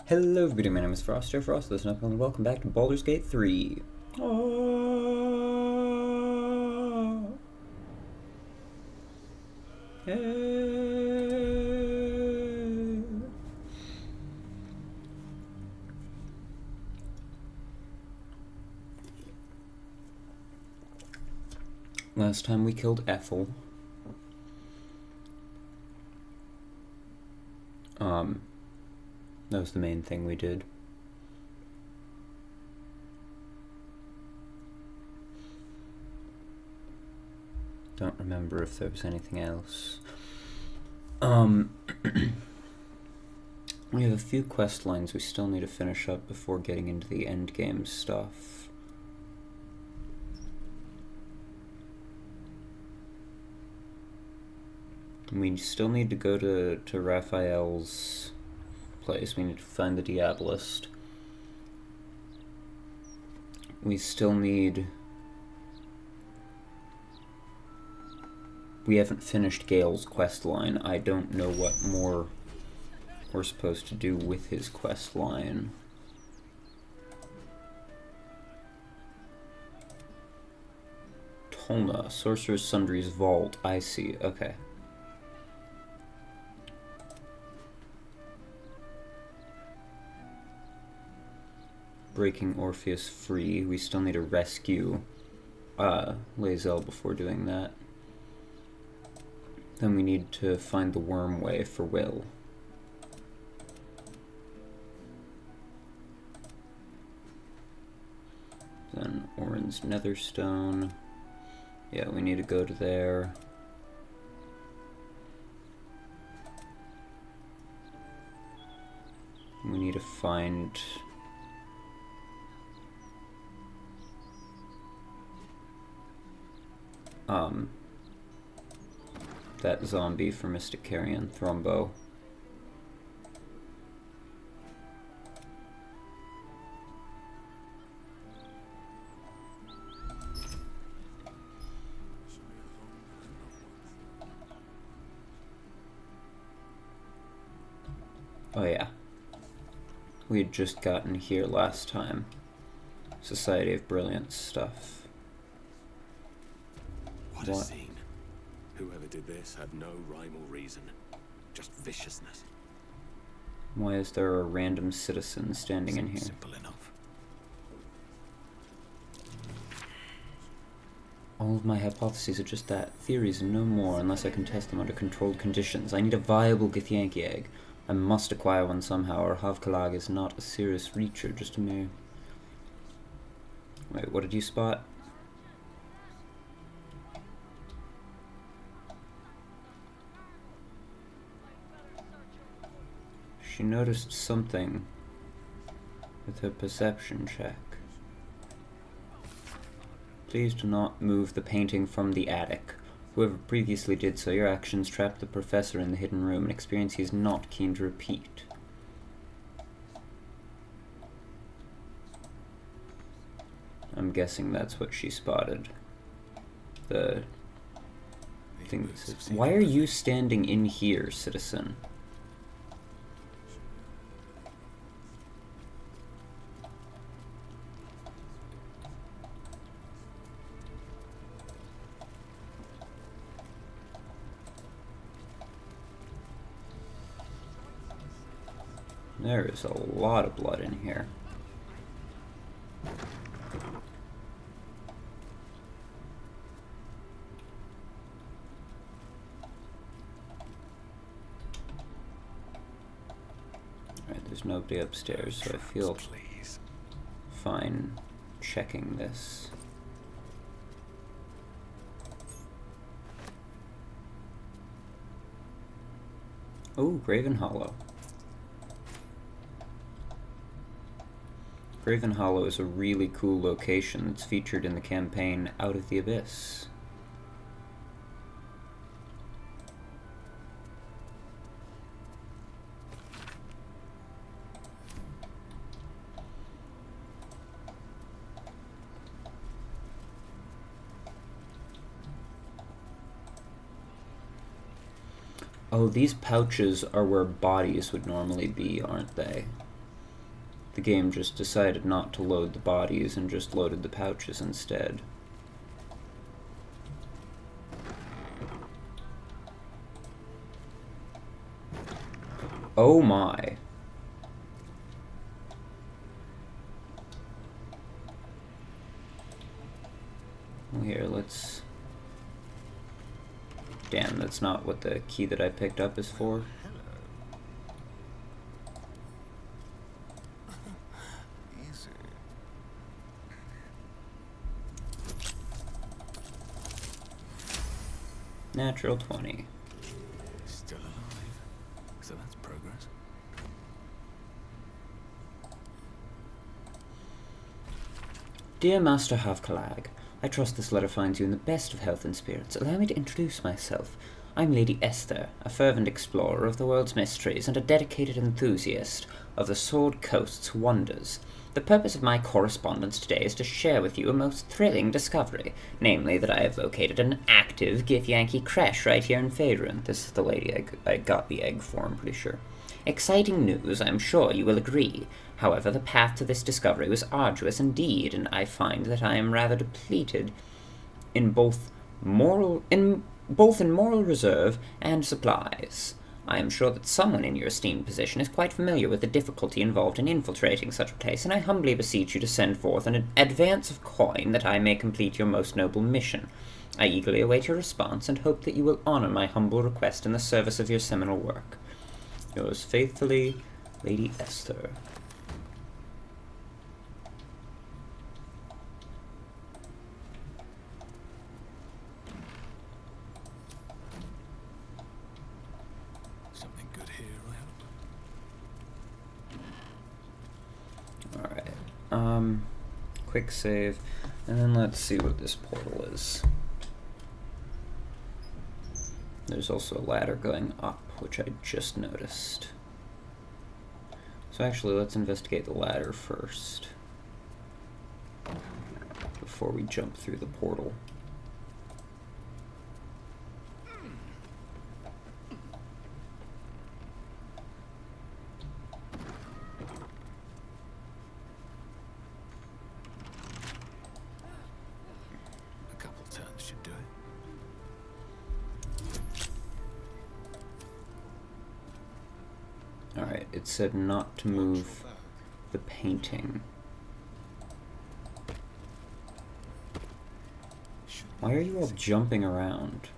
Hello everybody, my name is Froster, and welcome back to Baldur's Gate 3. Last time we killed Ethel. That was the main thing we did. Don't remember if there was anything else. We have a few quest lines we still need to finish up before getting into the endgame stuff. We still need to go to Raphael's place. We need to find the Diabolist. We still need... We haven't finished Gale's quest line. I don't know what more we're supposed to do with his quest line. Tolna, Sorcerer's Sundry's Vault. I see, okay. Breaking Orpheus free. We still need to rescue Lae'zel before doing that. Then we need to find the Wormway for Will. Then Orin's Netherstone. Yeah, we need to go to there. We need to find... that zombie for Mystic Carrion, Thrombo. Oh yeah. We had just gotten here last time. Society of Brilliance stuff. What a scene. Whoever did this had no rhyme or reason. Just viciousness. Why is there a random citizen standing in here? Simple enough. All of my hypotheses are just that. Theories and no more, unless I can test them under controlled conditions. I need a viable Githyanki egg. I must acquire one somehow, or Havkalag is not a serious reacher, just a mere... Wait, what did you spot? She noticed something with her perception check. Please do not move the painting from the attic. Whoever previously did so, your actions trapped the professor in the hidden room, an experience he is not keen to repeat. I'm guessing that's what she spotted. The thing that says, why are you standing in here, citizen? There is a lot of blood in here. Alright, there's nobody upstairs, so I feel fine checking this. Oh, Graven Hollow. Graven Hollow is a really cool location that's featured in the campaign Out of the Abyss. Oh, these pouches are where bodies would normally be, aren't they? the game just decided not to load the bodies and just loaded the pouches instead. Oh my. Well, here, let's... Damn, that's not what the key that I picked up is for. Easy. Natural 20. Still alive. So that's progress. Dear Master Havkalag, I trust this letter finds you in the best of health and spirits. Allow me to introduce myself. I'm Lady Esther, a fervent explorer of the world's mysteries and a dedicated enthusiast of the Sword Coast's wonders. The purpose of my correspondence today is to share with you a most thrilling discovery, namely that I have located an active Githyanki creche right here in Faerun. This is the lady I got the egg for, I'm pretty sure. Exciting news, I'm sure you will agree. However, the path to this discovery was arduous indeed, and I find that I am rather depleted in both in moral reserve and supplies. I am sure that someone in your esteemed position is quite familiar with the difficulty involved in infiltrating such a place, and I humbly beseech you to send forth an advance of coin that I may complete your most noble mission. I eagerly await your response and hope that you will honor my humble request in the service of your seminal work. Yours faithfully, Lady Esther. Something good here, I hope. Alright. Quick save. And then let's see what this portal is. There's also a ladder going up, which I just noticed. So actually, let's investigate the ladder first, before we jump through the portal. A couple turns should do it. Alright, it said not to move the painting. Why are you all jumping around?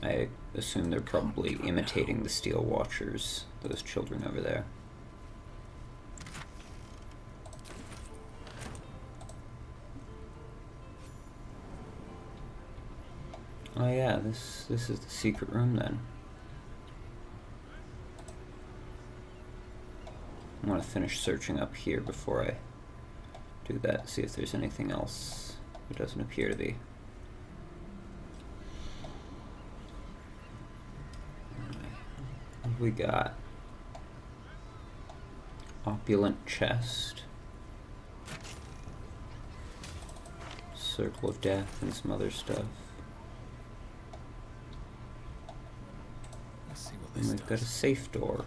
I assume they're probably imitating the Steel Watchers, those children over there. Oh yeah, this is the secret room then. I want to finish searching up here before I do that, see if there's anything else. It doesn't appear to be. What have we got? Opulent chest. Circle of Death and some other stuff. Let's see what And this we've got a does. safe door.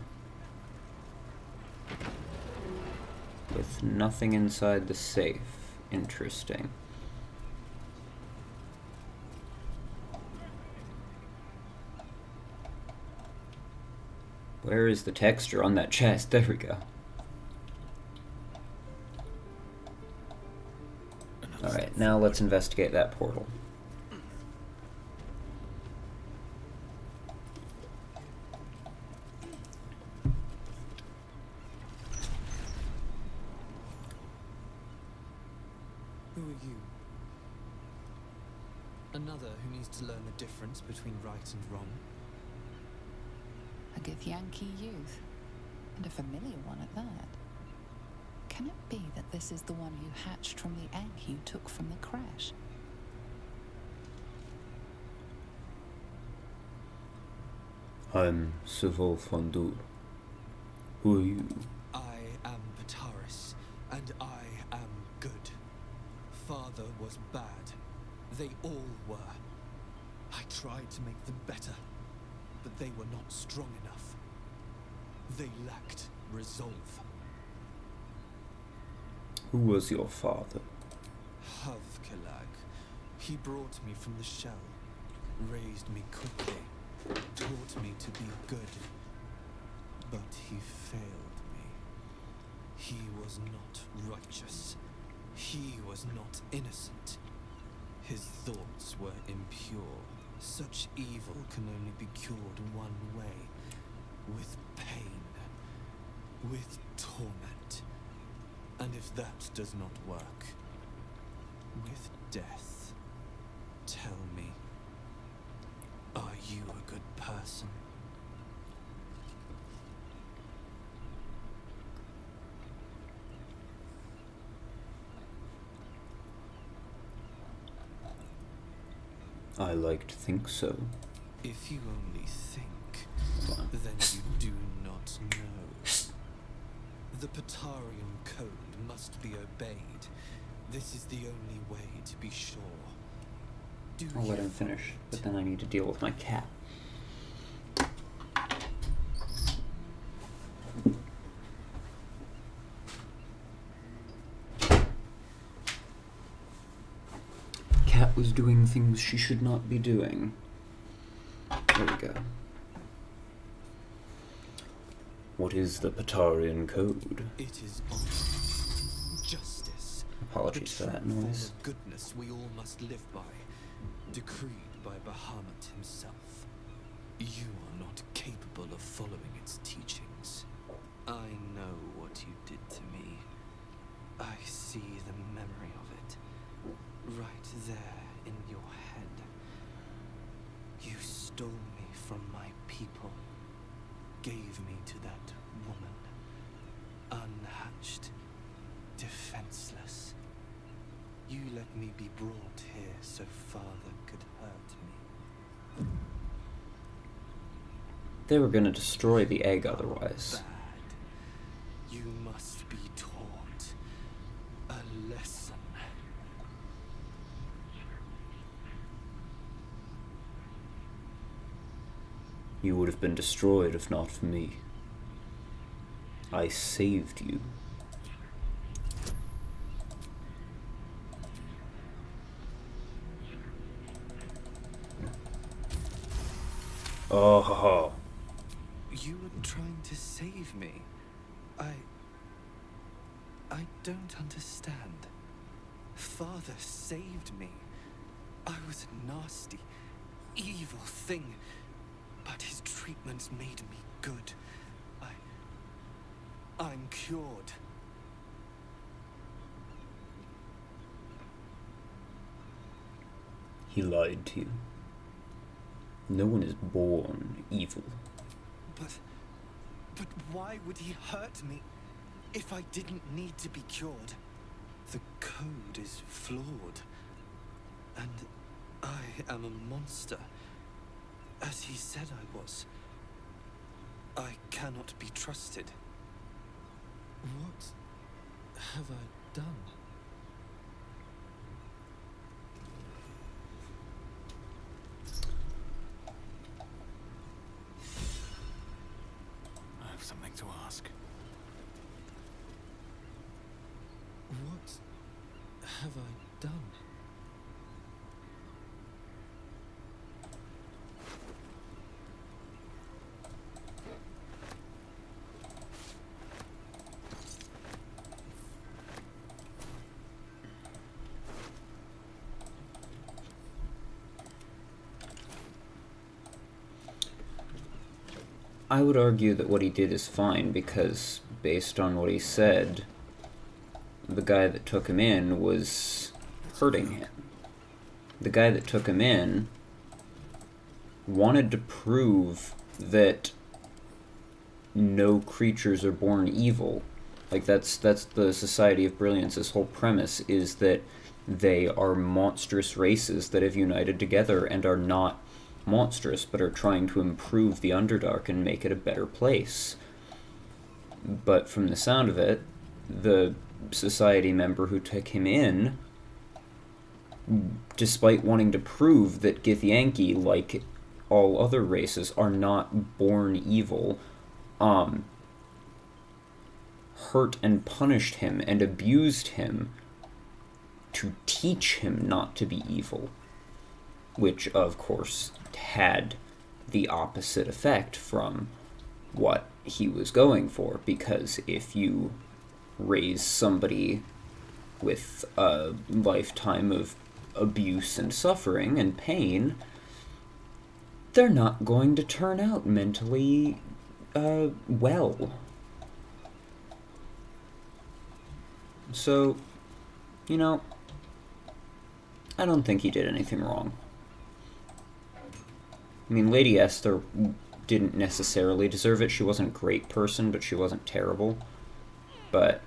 With nothing inside the safe. Interesting. Where is the texture on that chest? There we go. Alright, now let's investigate that portal. Who are you? Another who needs to learn the difference between right and wrong? A Githyanki youth, and a familiar one at that. Can it be that this is the one who hatched from the egg you took from the crash? I'm Civil Baldur. Who are you? I am Pataris, and I was bad. They all were. I tried to make them better, but they were not strong enough. They lacked resolve. Who was your father? Havkalag. He brought me from the shell, raised me quickly, taught me to be good. But he failed me. He was not righteous. He was not innocent. His thoughts were impure. Such evil can only be cured one way. With pain. With torment. And if that does not work, with death. Tell me, are you a good person? I like to think so. If you only think, Fine. then you do not know. The Patarian code must be obeyed. This is the only way to be sure. Do I'll let you him finish, follow but it? then I need to deal with my cat. Cat was doing things she should not be doing. There we go. What is the Patarian code? It is honor, justice, Apologies for the that true form noise. of goodness we all must live by, decreed by Bahamut himself. You are not capable of following its teachings. I know what you did to me. I see the memory of it, right there in your head. You stole me from my people, gave me to that woman, unhatched, defenseless. You let me be brought here so father could hurt me. They were gonna destroy the egg otherwise. Bad. You must be taught a lesson. You would have been destroyed if not for me. I saved you. Oh, ha, ha. You were trying to save me. I don't understand. Father saved me. I was a nasty, evil thing, but his treatments made me good. I'm cured. He lied to you. No one is born evil. But why would he hurt me if I didn't need to be cured? The code is flawed, and I am a monster, as he said I was. I cannot be trusted. What have I done? I have something to ask. What have I done? I would argue that what he did is fine because, based on what he said, the guy that took him in was hurting him. The guy that took him in wanted to prove that no creatures are born evil. Like, that's the Society of Brilliance's whole premise, is that they are monstrous races that have united together and are not monstrous, but are trying to improve the Underdark and make it a better place. But from the sound of it, the Society member who took him in despite wanting to prove that Githyanki, like all other races, are not born evil, hurt and punished him and abused him to teach him not to be evil, which of course had the opposite effect from what he was going for, because if you raise somebody with a lifetime of abuse and suffering and pain, they're not going to turn out mentally well. So, you know, I don't think he did anything wrong. I mean, Lady Esther didn't necessarily deserve it. She wasn't a great person, but she wasn't terrible. But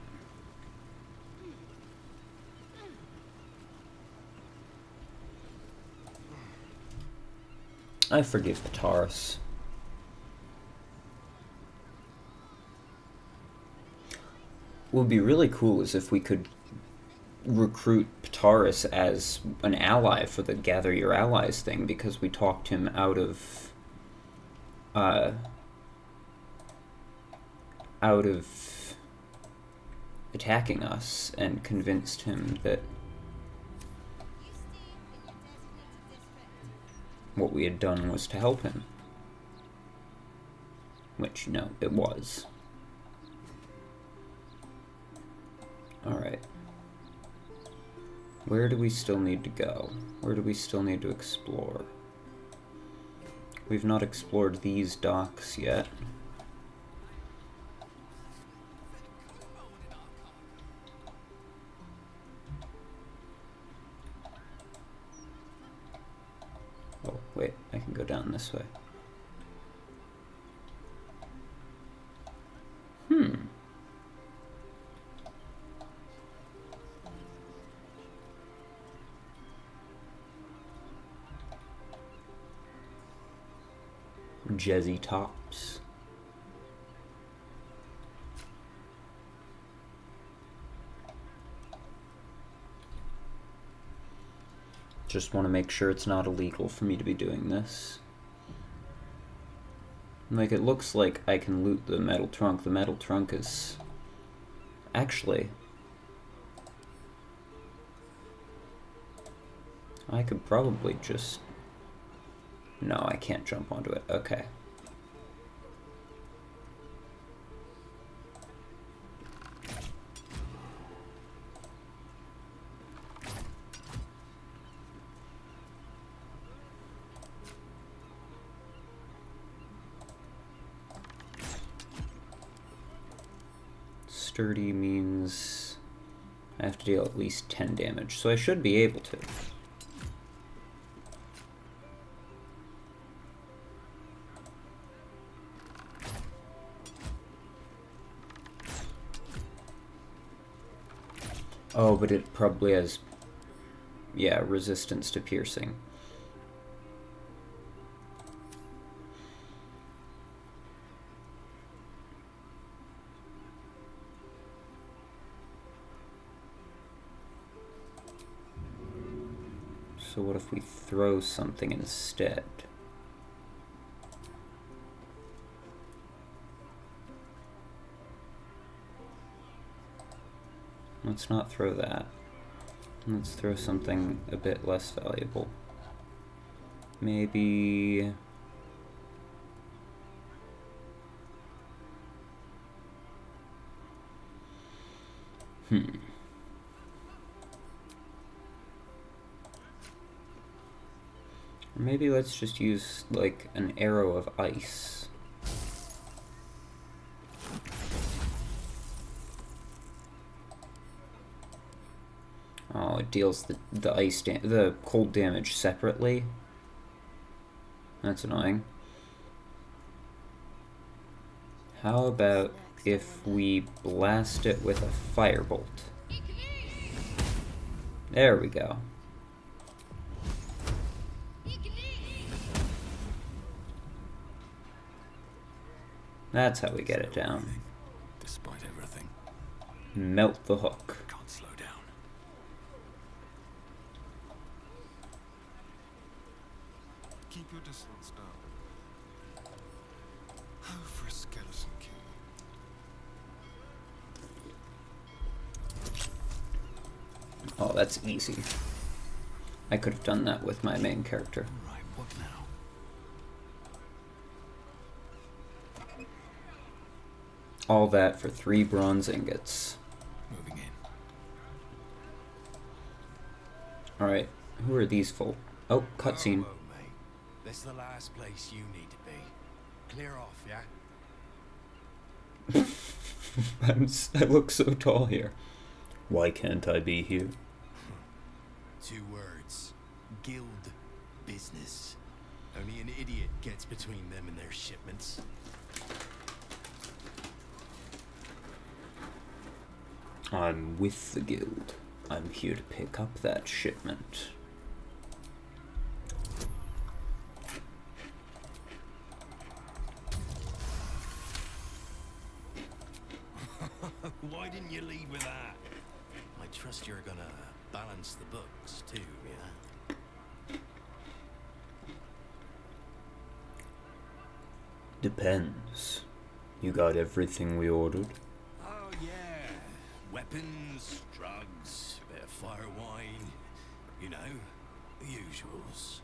I forgive Pataris. What would be really cool is if we could recruit Pataris as an ally for the Gather Your Allies thing, because we talked him out of attacking us and convinced him that what we had done was to help him. Which, no, it was. Alright. Where do we still need to go? Where do we still need to explore? We've not explored these docks yet. Oh, wait, I can go down this way. Jazzy tops. Just want to make sure it's not illegal for me to be doing this. Like, it looks like I can loot the metal trunk. The metal trunk is... Actually... I could probably just... No, I can't jump onto it. Okay. Sturdy means I have to deal at least 10 damage, so I should be able to. Oh, but it probably has, yeah, resistance to piercing. So what if we throw something instead? Let's not throw that. Let's throw something a bit less valuable. Maybe... Or maybe let's just use, like, an arrow of ice. Oh, it deals the cold damage separately. That's annoying. How about if we blast it with a firebolt? There we go. That's how we get it down. Despite everything, Melt the hook. can't slow down. that's easy. I could have done that with my main character. Right, what now? All that for 3 bronze ingots. Moving in. Alright, who are these folk? Oh, cutscene. Whoa, mate. This is the last place you need to be. Clear off, yeah? I look so tall here. Why can't I be here? 2 words. Guild business. Only an idiot gets between them and their shipments. I'm with the guild. I'm here to pick up that shipment. Why didn't you lead with that? I trust you're gonna balance the books too, yeah? Depends. You got everything we ordered? Oh yeah. Weapons, drugs, bit of fire wine. You know, the usuals.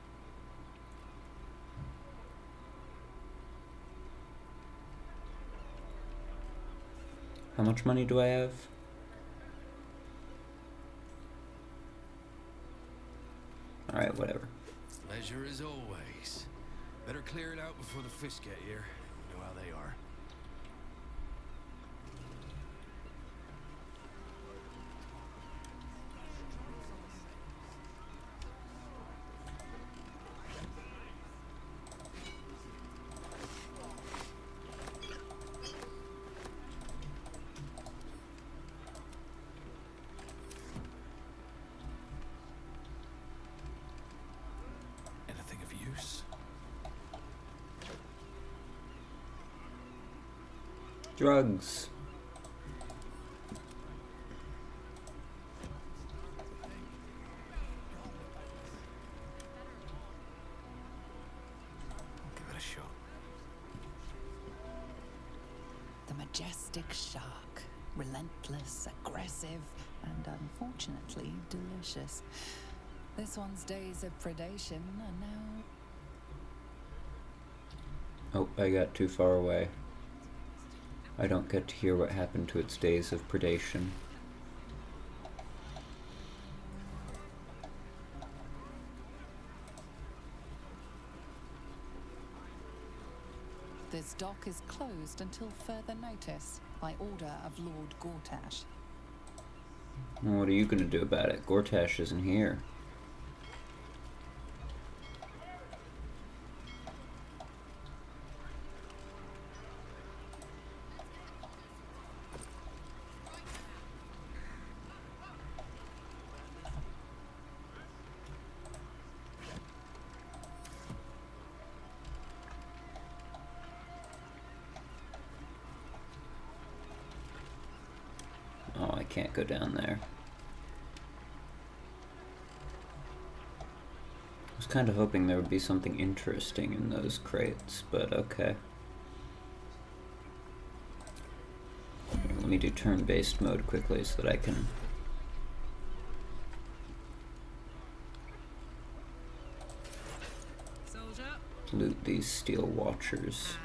How much money do I have? Alright, whatever. Pleasure as always. Better clear it out before the fish get here. You know how they are. Anything of use? Drugs. Give it a shot. The majestic shark. Relentless, aggressive, and unfortunately delicious. This one's days of predation are now... Oh, I got too far away. I don't get to hear what happened to its days of predation. This dock is closed until further notice, by order of Lord Gortash. Well, what are you gonna do about it? Gortash isn't here. Oh, I can't go down there. I was kind of hoping there would be something interesting in those crates, but okay. Let me do turn-based mode quickly so that I can Soldier, loot these steel watchers. and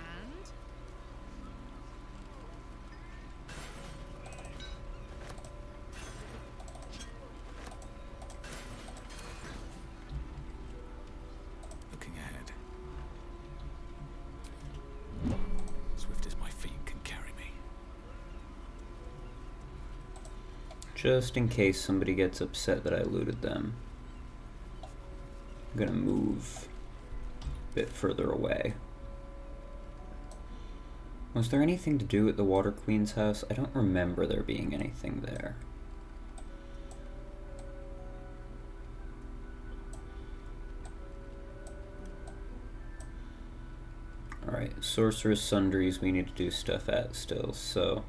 Looking ahead. Swift as my feet can carry me. Just in case somebody gets upset that I looted them, I'm gonna move a bit further away. Was there anything to do at the Water Queen's house? I don't remember there being anything there. Alright, Sorcerer's Sundries we need to do stuff at still, so...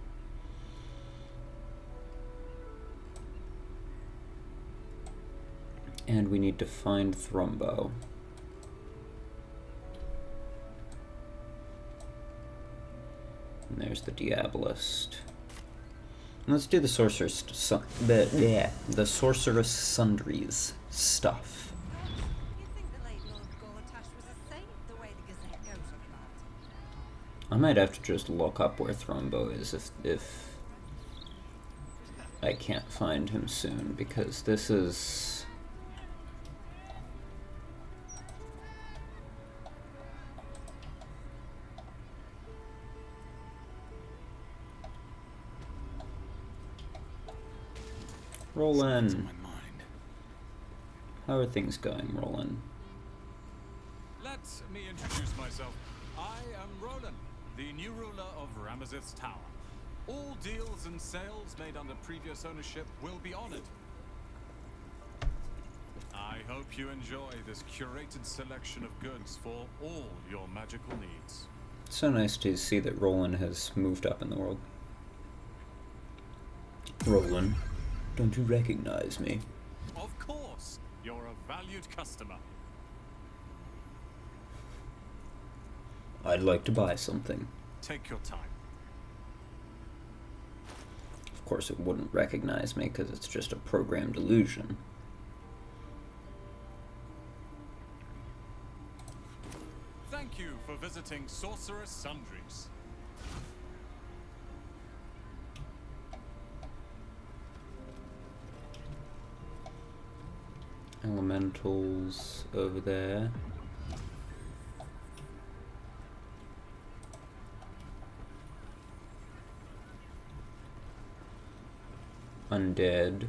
And we need to find Thrumbo. And there's the Diabolist. Let's do the the sorceress sundries stuff. You think the late Lord Gortash was a saint, the way the Gazette goes on that? I might have to just look up where Thrombo is if I can't find him soon, because this is... Roland, My mind. how are things going, Roland? Let me introduce myself. I am Roland, the new ruler of Ramazith's Tower. All deals and sales made under previous ownership will be honored. I hope you enjoy this curated selection of goods for all your magical needs. So nice to see that Roland has moved up in the world. Roland, don't you recognize me? Of course, you're a valued customer. I'd like to buy something. Take your time. Of course it wouldn't recognize me because it's just a programmed illusion. Thank you for visiting Sorceress Sundries. Elementals over there. Undead.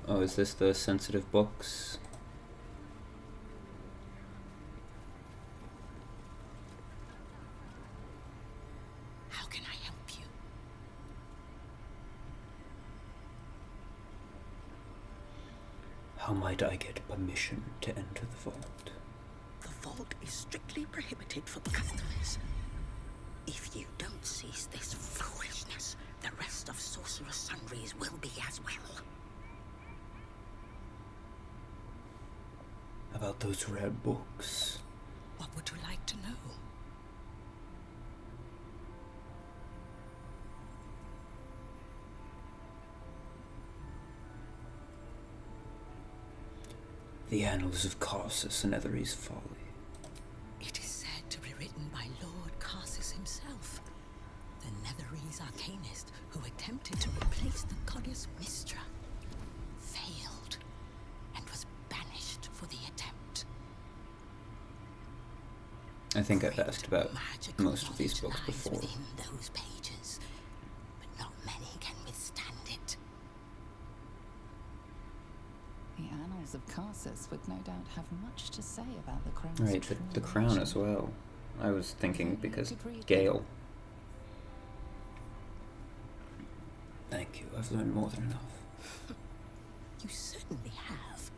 Oh, is this the sensitive books? How can I help you? How might I get permission to enter the vault? The vault is strictly prohibited for customers. If you don't cease this foolishness, the rest of Sorcerer's Sundries will be as well. About those rare books. What would you like to know? The Annals of Carsus and Ethery's Folly. It is said to be written by Lord Carsus himself, the Netherese arcanist who attempted to replace the goddess Mystra. Failed, and was banished for the attempt. I think I've asked about Magical most of these books knowledge before. lies within those pages, but not many can withstand it. The Annals of Carsus would no doubt have much to say about the crown's Right, true the crown origin. as well. I was thinking Maybe you because could read Gale. Thank you, I've learned more than enough. You certainly have.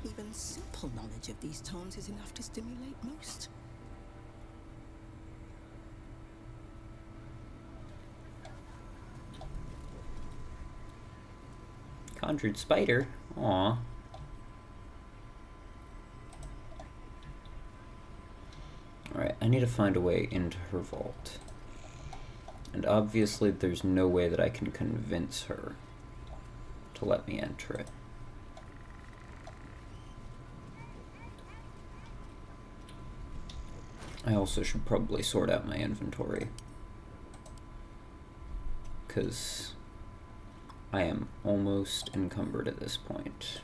Even simple knowledge of these tomes is enough to stimulate most. Conjured spider? Aw. Alright, I need to find a way into her vault. And obviously there's no way that I can convince her to let me enter it. I also should probably sort out my inventory, because I am almost encumbered at this point.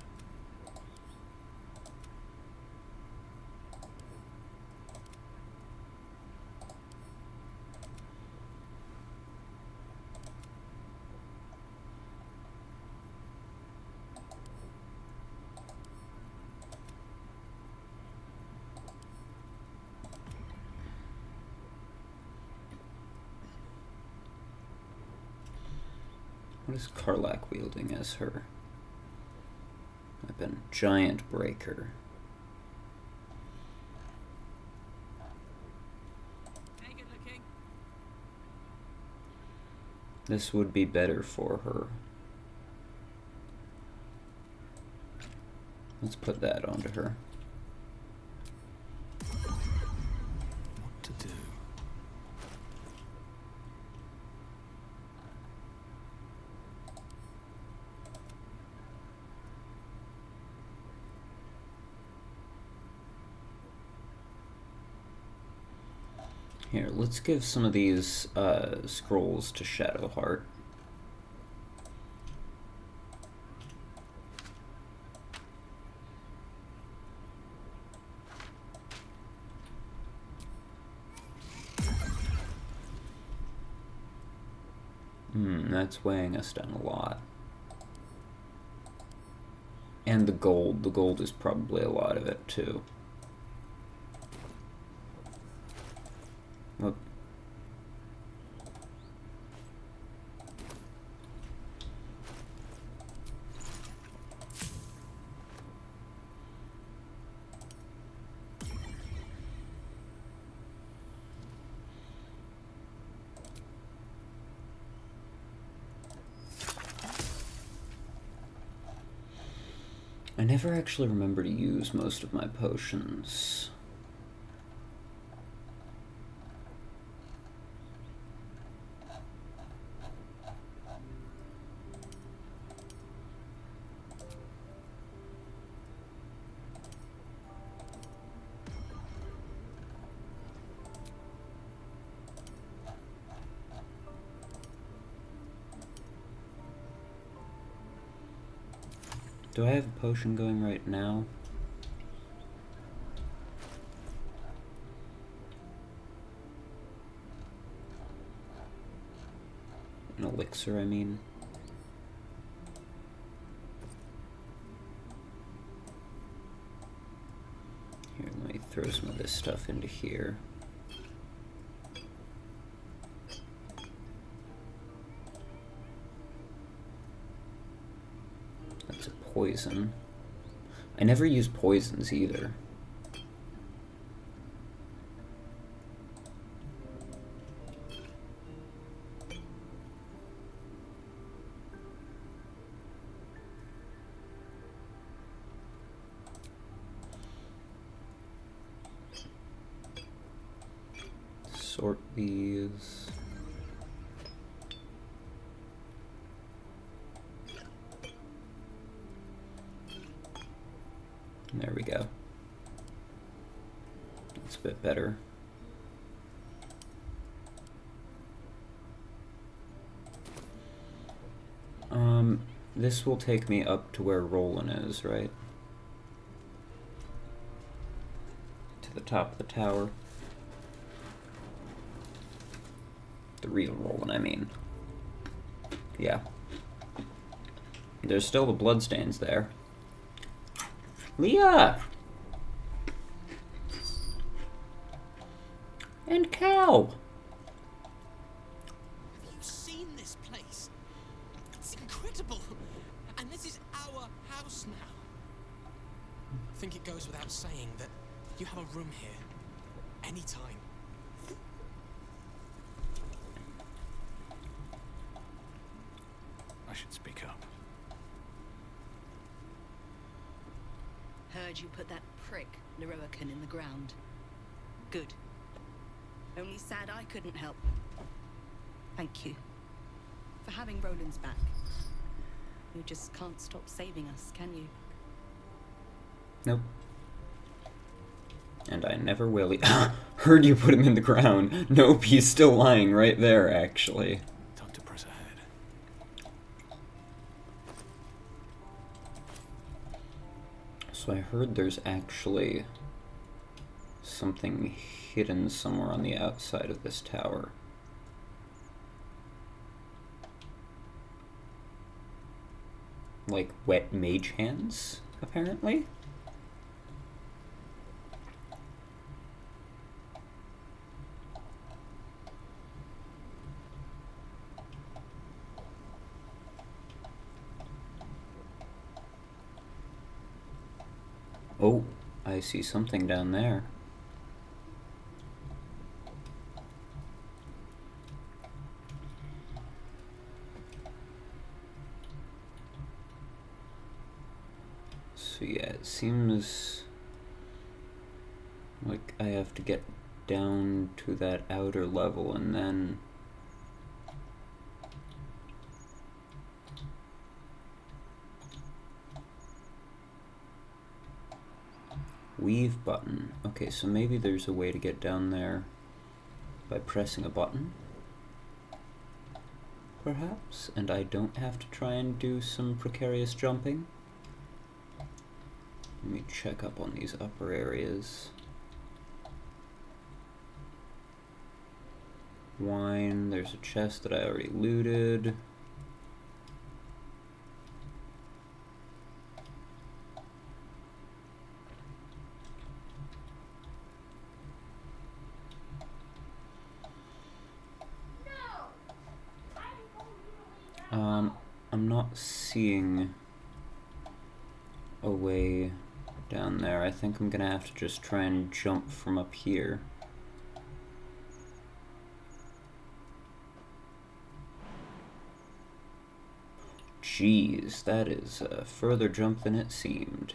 What is Karlak wielding as her weapon? Giant Breaker. Hey, good looking. This would be better for her. Let's put that onto her. What to do? Here, let's give some of these scrolls to Shadowheart. That's weighing us down a lot. And the gold is probably a lot of it too. Whoop. I never actually remember to use most of my potions. Do I have a potion going right now? An elixir, I mean. Here, let me throw some of this stuff into here. That's a poison. I never use poisons either. Sort these. There we go. That's a bit better. This will take me up to where Roland is, right? To the top of the tower. The real Roland, I mean. Yeah. There's still the bloodstains there. Leah! And Cow! Have you seen this place? It's incredible. And this is our house now. I think it goes without saying that you have a room here. Anytime. I should speak up. Heard you put that prick, Neroican, in the ground. Good. Only sad I couldn't help. Thank you. For having Roland's back. You just can't stop saving us, can you? Nope. And I never will. Heard you put him in the ground. Nope, he's still lying right there, actually. Time to press ahead. So I heard there's actually something hidden somewhere on the outside of this tower. Like wet mage hands, apparently? Oh, I see something down there. So yeah, it seems like I have to get down to that outer level and then weave button. Okay, so maybe there's a way to get down there by pressing a button, perhaps, and I don't have to try and do some precarious jumping. Let me check up on these upper areas. Wine, there's a chest that I already looted. I'm not seeing a way down there. I think I'm gonna have to just try and jump from up here. Jeez, that is a further jump than it seemed.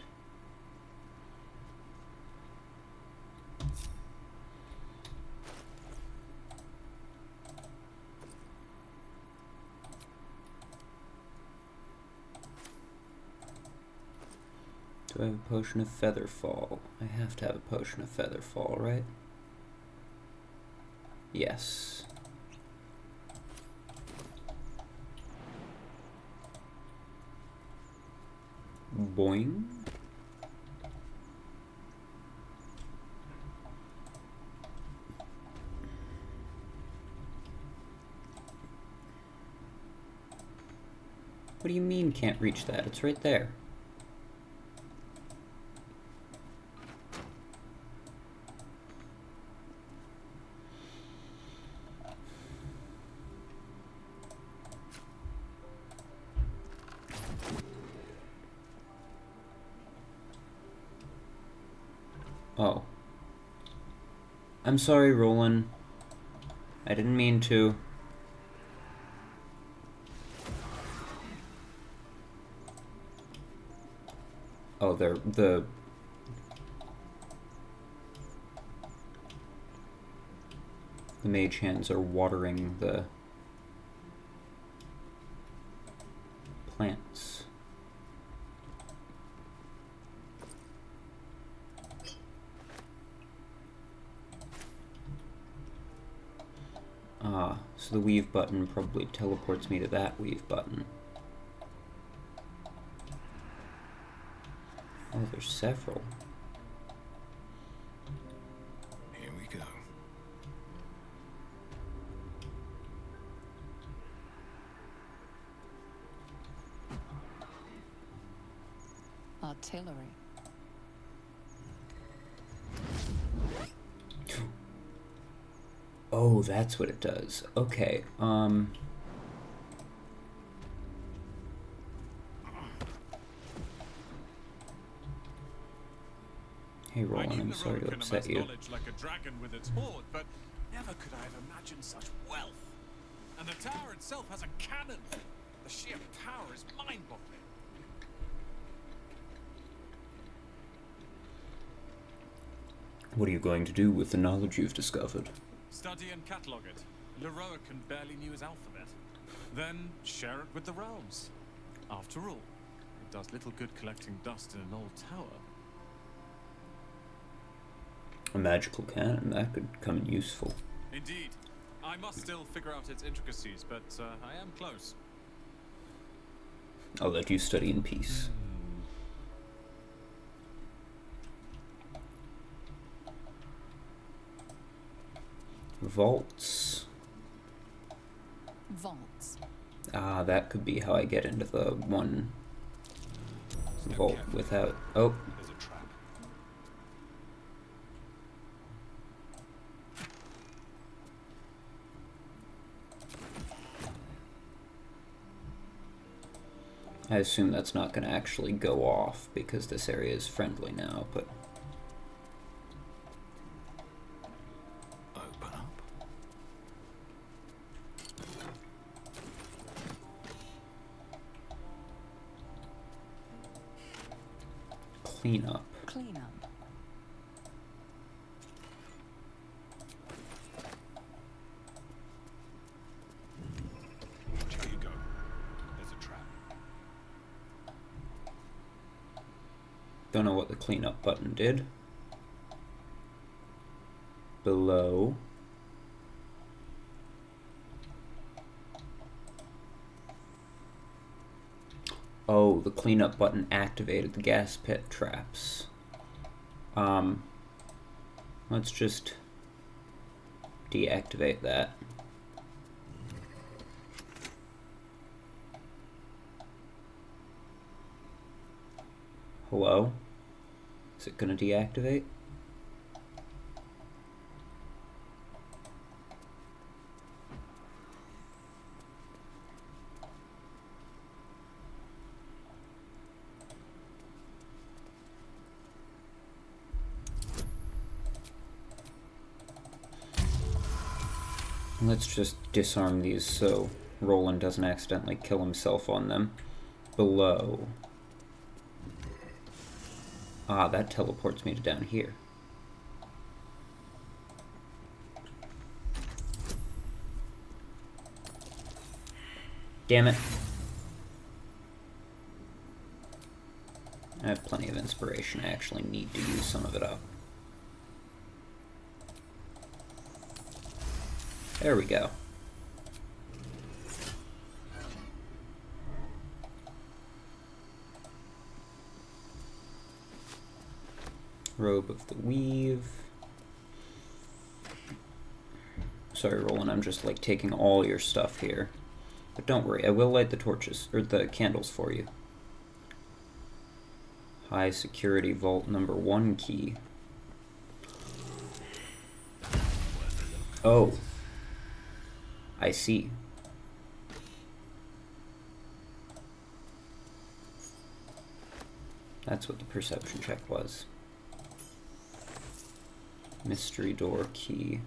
Do I have a potion of Featherfall? I have to have a potion of Featherfall, right? Yes. Boing. What do you mean can't reach that? It's right there. Oh. I'm sorry, Roland. I didn't mean to. Oh, they're the mage hands are watering the plants. Ah, so the weave button probably teleports me to that weave button. Oh, there's several. Here we go. Artillery. Oh, that's what it does. Okay, Hey, Roland, I'm sorry to upset you. Knowledge like a dragon with its hoard, but never could I have imagined such wealth. And the tower itself has a cannon. The sheer power is mind-boggling. What are you going to do with the knowledge you've discovered? Study and catalogue it. Leroican barely knew his alphabet. Then share it with the realms. After all, it does little good collecting dust in an old tower. A magical cannon, that could come in useful. Indeed. I must still figure out its intricacies, but I am close. I'll let you study in peace. Vaults. Vaults. Ah, that could be how I get into the one vault without... Oh. There's a trap. I assume that's not going to actually go off because this area is friendly now, but... Open up. Clean up. Clean up. Watch how you go. There's a trap. Don't know what the cleanup button did. Below. Oh, the cleanup button activated the gas pit traps. Let's just deactivate that. Hello? Is it gonna deactivate? Let's just disarm these so Roland doesn't accidentally kill himself on them. Below. Ah, that teleports me to down here. Damn it. I have plenty of inspiration. I actually need to use some of it up. There we go. Robe of the Weave. Sorry, Roland, I'm just like taking all your stuff here. But don't worry, I will light the torches, or the candles for you. High security vault number 1 key. Oh. I see. That's what the perception check was. Mystery door key.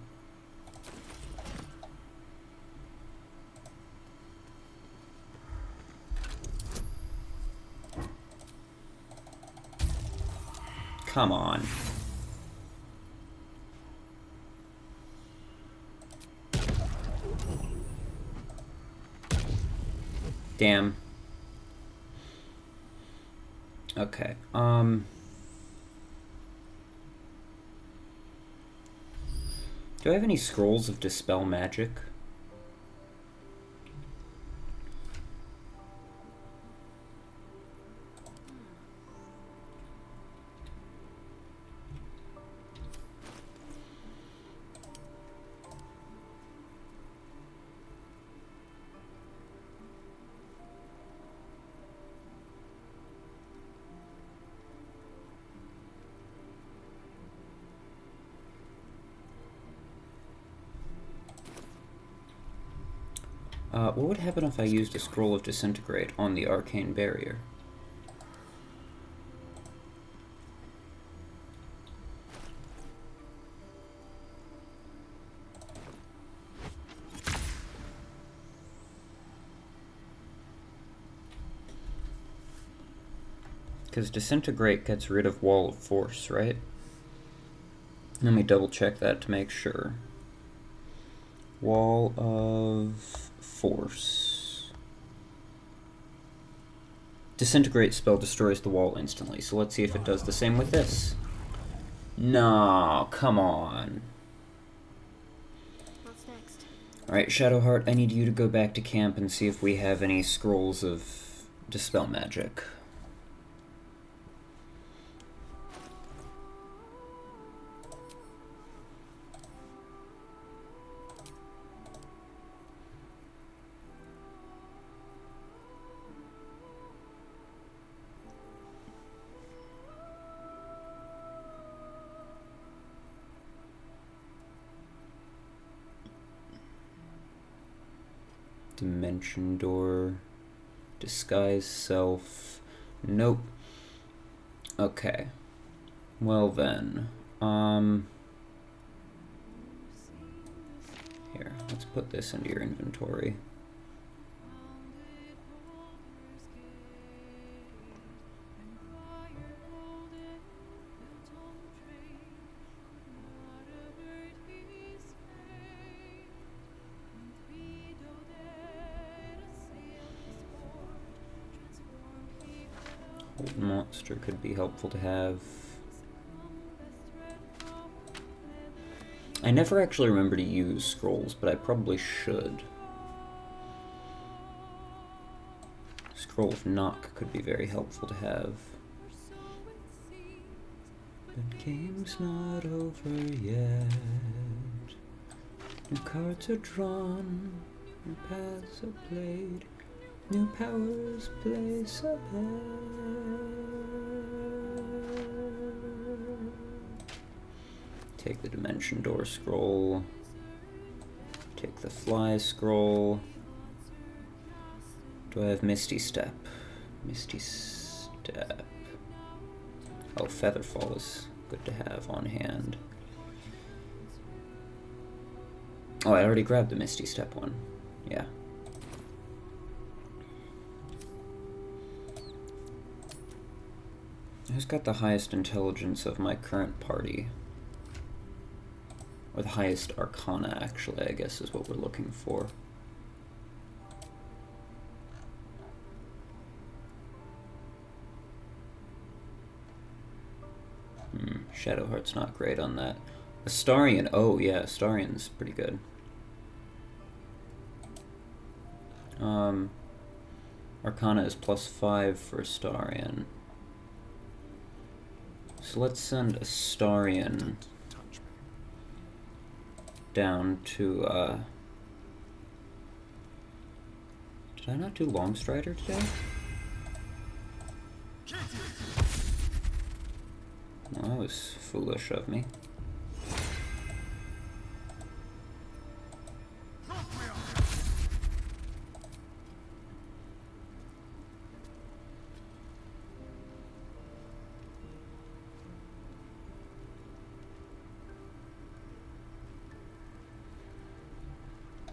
Come on. Damn. Okay, do I have any scrolls of Dispel Magic? What would happen if I used a Scroll of Disintegrate on the Arcane Barrier? Because Disintegrate gets rid of Wall of Force, right? Let me double check that to make sure. Wall of Force. Disintegrate spell destroys the wall instantly, so let's see if it does the same with this. No, come on. What's next? Alright, Shadowheart, I need you to go back to camp and see if we have any scrolls of Dispel Magic. Dimension door, disguise self, nope. Okay, well then, here, let's put this into your inventory. Old monster could be helpful to have. I never actually remember to use scrolls, but I probably should. Scroll Scroll of Knock could be very helpful to have. But game's not over yet. New cards are drawn, new paths are played, new powers place a bet. Take the Dimension Door scroll. Take the Fly scroll. Do I have Misty Step? Misty Step. Oh, Featherfall is good to have on hand. Oh, I already grabbed the Misty Step one. Yeah. Who's got the highest intelligence of my current party? Or the highest Arcana, actually, I guess is what we're looking for. Shadowheart's not great on that. Astarion, oh yeah, Astarion's pretty good. Arcana is +5 for Astarion. So let's send Astarion down to, did I not do Longstrider today? Well, that was foolish of me.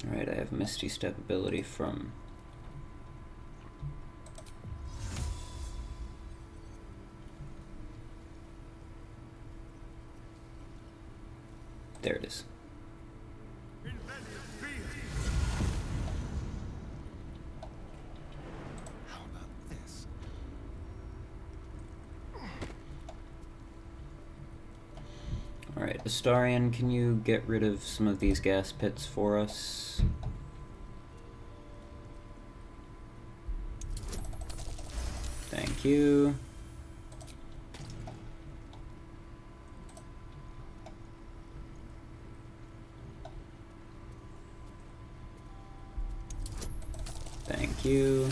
Alright, I have Misty Step ability from... There it is. How about this? Alright, Astarion, can you get rid of some of these gas pits for us? Thank you. Thank you.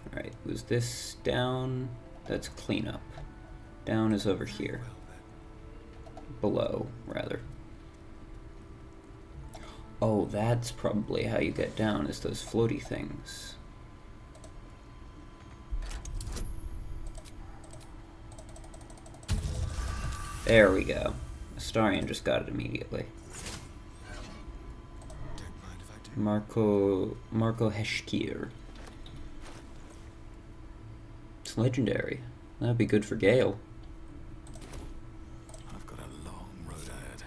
Alright, was this down? That's cleanup. Down is over here. Below, rather. Oh, that's probably how you get down, is those floaty things. There we go. Astarion just got it immediately. Marco Heshkir. It's legendary. That'd be good for Gale. I've got a long road ahead.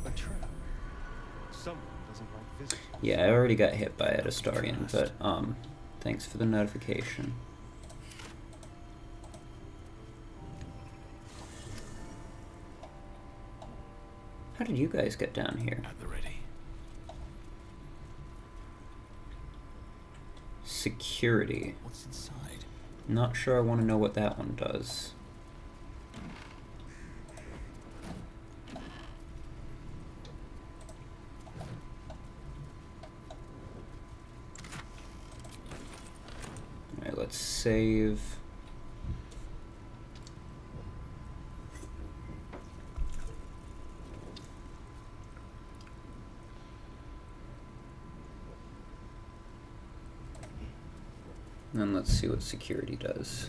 A trap. Someone doesn't like visitors. Yeah, I already got hit by it, Astarion, but thanks for the notification. How did you guys get down here? At the ready. Security. What's inside? Not sure I want to know what that one does. Alright, let's save. And let's see what security does.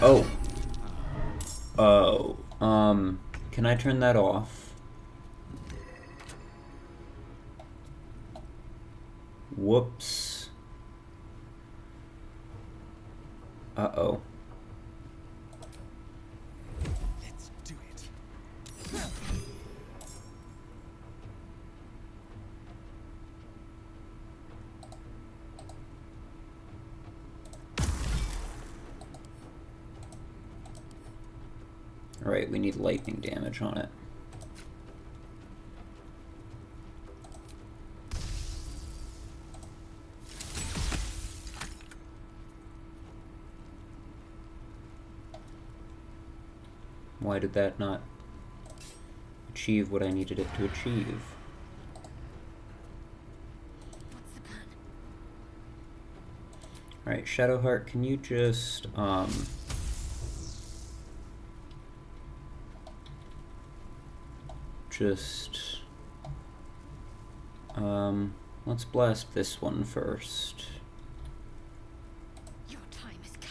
Oh. Oh. Can I turn that off? Whoops. Uh-oh. Let's do it. Right, we need lightning damage on it. Why did that not achieve what I needed it to achieve? What's the plan? Alright, Shadowheart, can you just, let's blast this one first. Your time has come.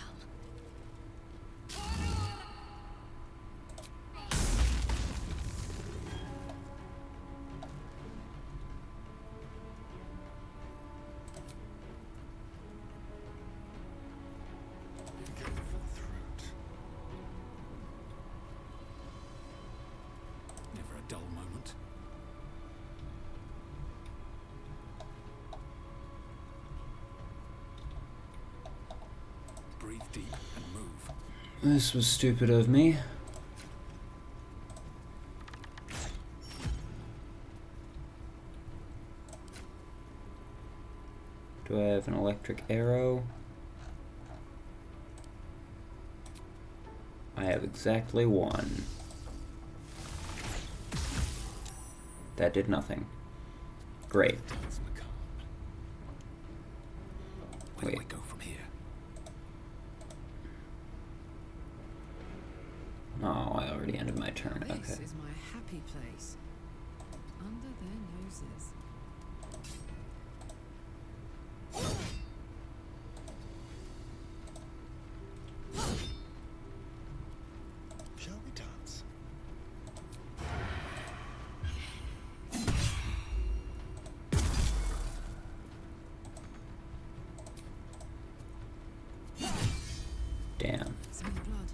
Go for the throat. Never a dull moment. Breathe deep and move. This was stupid of me. Do I have an electric arrow? I have exactly one. That did nothing. Great. It's macabre. Where do Wait. we go from here? Oh, I already ended my turn. This Okay. is my happy place. Under their noses. Shall we dance? Damn. Smell blood.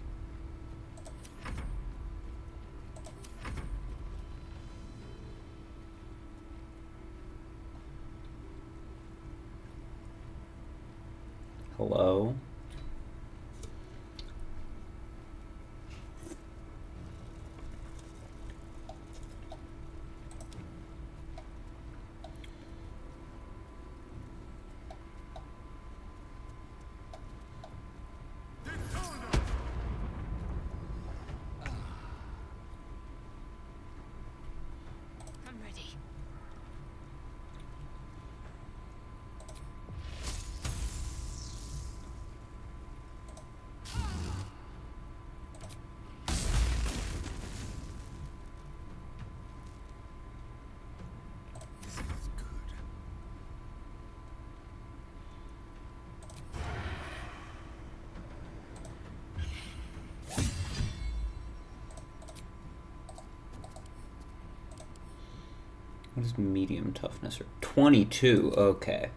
Hello? I'm ready. This feels good. What is medium toughness? Or 22, okay.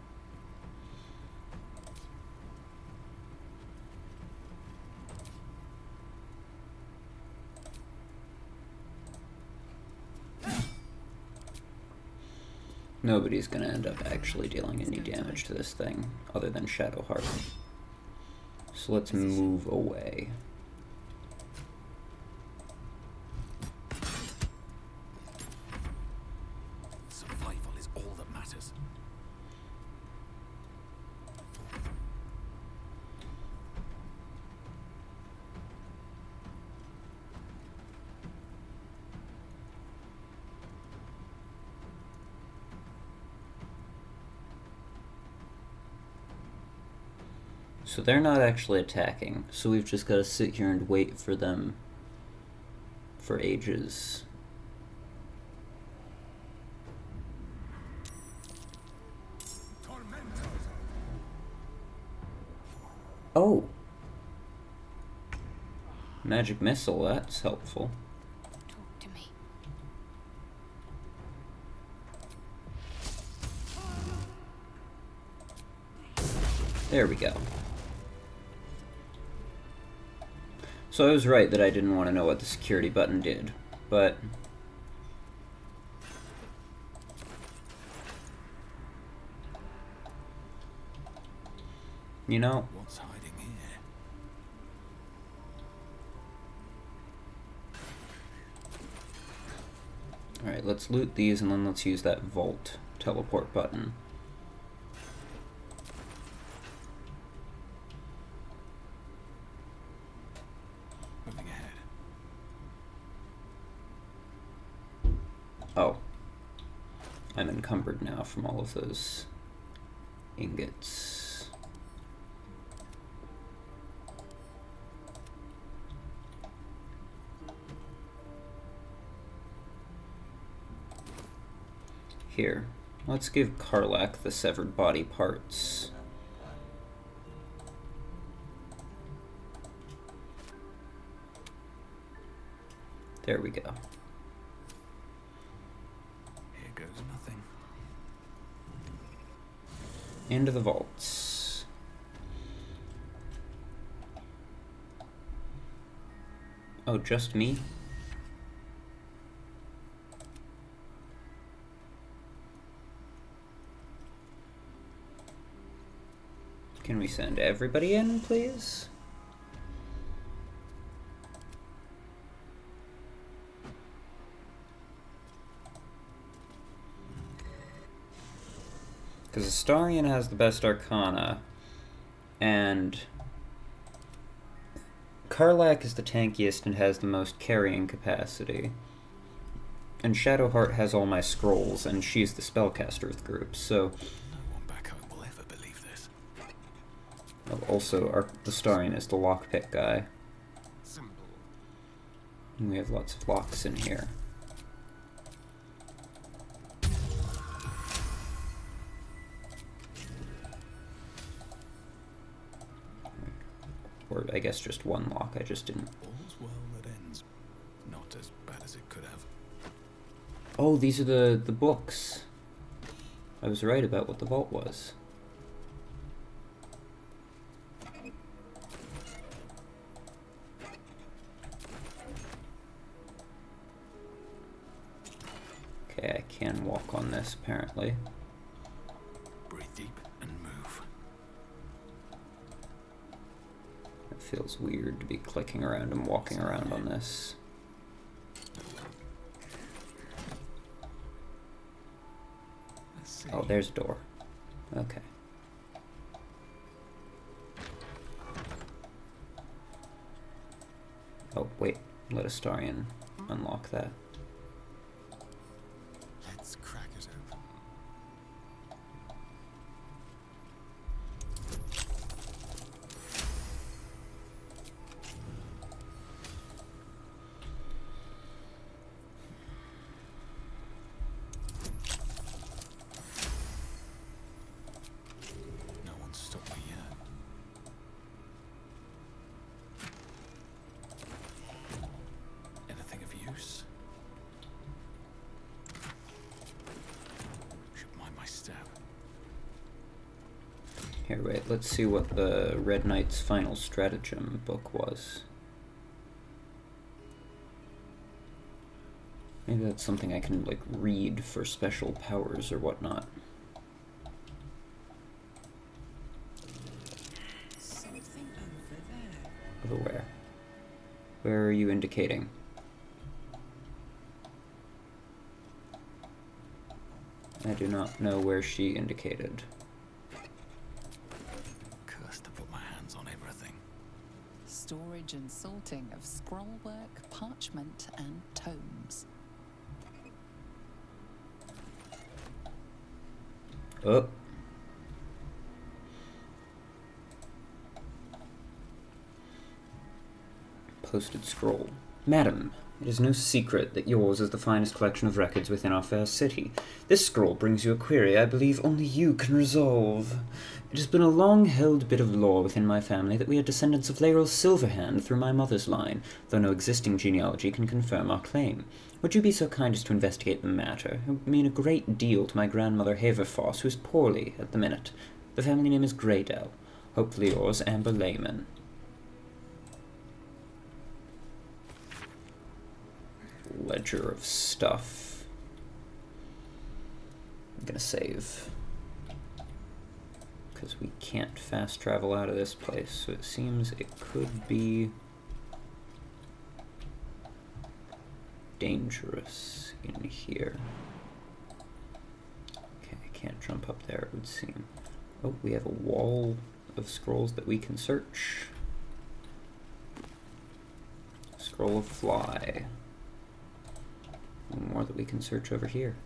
Nobody's gonna end up actually dealing any damage to this thing, other than Shadowheart. So let's move away. Survival is all that matters. So they're not actually attacking, so we've just got to sit here and wait for them for ages. Oh! Magic missile, that's helpful. Talk to me. There we go. So I was right that I didn't want to know what the security button did, but... You know, What's hiding here? Alright, let's loot these and then let's use that vault teleport button. Moving ahead. Oh. I'm encumbered now from all of those ingots. Here, let's give Karlak the severed body parts. There we go. Here goes nothing. Into the vaults. Oh, just me? Can we send everybody in, please? Because Astarion has the best arcana, and Karlak is the tankiest and has the most carrying capacity. And Shadowheart has all my scrolls, and she's the spellcaster of the group, so... No one back home will ever believe this. Also, Astarion is the lockpick guy. Simple. And we have lots of locks in here. Or I guess just one lock, I just didn't... All's well that ends. Not as bad as it could have. Oh, these are the books. I was right about what the vault was. Okay, I can walk on this, apparently. Breathe deep and move. It feels weird to be clicking around and walking around on this. Let's see. Oh, there's a door. Okay. Oh, wait. Let Astarion unlock that. Let's crack it open. No one's stopped me yet. Anything of use? Should mind my step. Here, wait, let's see what the Red Knight's final stratagem book was. Maybe that's something I can, like, read for special powers or whatnot. Something over there. Over where? Where are you indicating? I do not know where she indicated. Cursed to put my hands on everything. Storage and sorting of scrollwork, parchment, and tomes. Oh. Posted scroll. Madam, it is no secret that yours is the finest collection of records within our fair city. This scroll brings you a query I believe only you can resolve. It has been a long-held bit of lore within my family that we are descendants of Laeral Silverhand through my mother's line, though no existing genealogy can confirm our claim. Would you be so kind as to investigate the matter? It would mean a great deal to my grandmother Haverfoss, who is poorly at the minute. The family name is Greydell. Hopefully yours, Amber Layman. Ledger of stuff. I'm gonna save. Because we can't fast travel out of this place, so it seems it could be dangerous in here? Okay, I can't jump up there, it would seem. Oh, we have a wall of scrolls that we can search. Scroll of Fly. One more that we can search over here.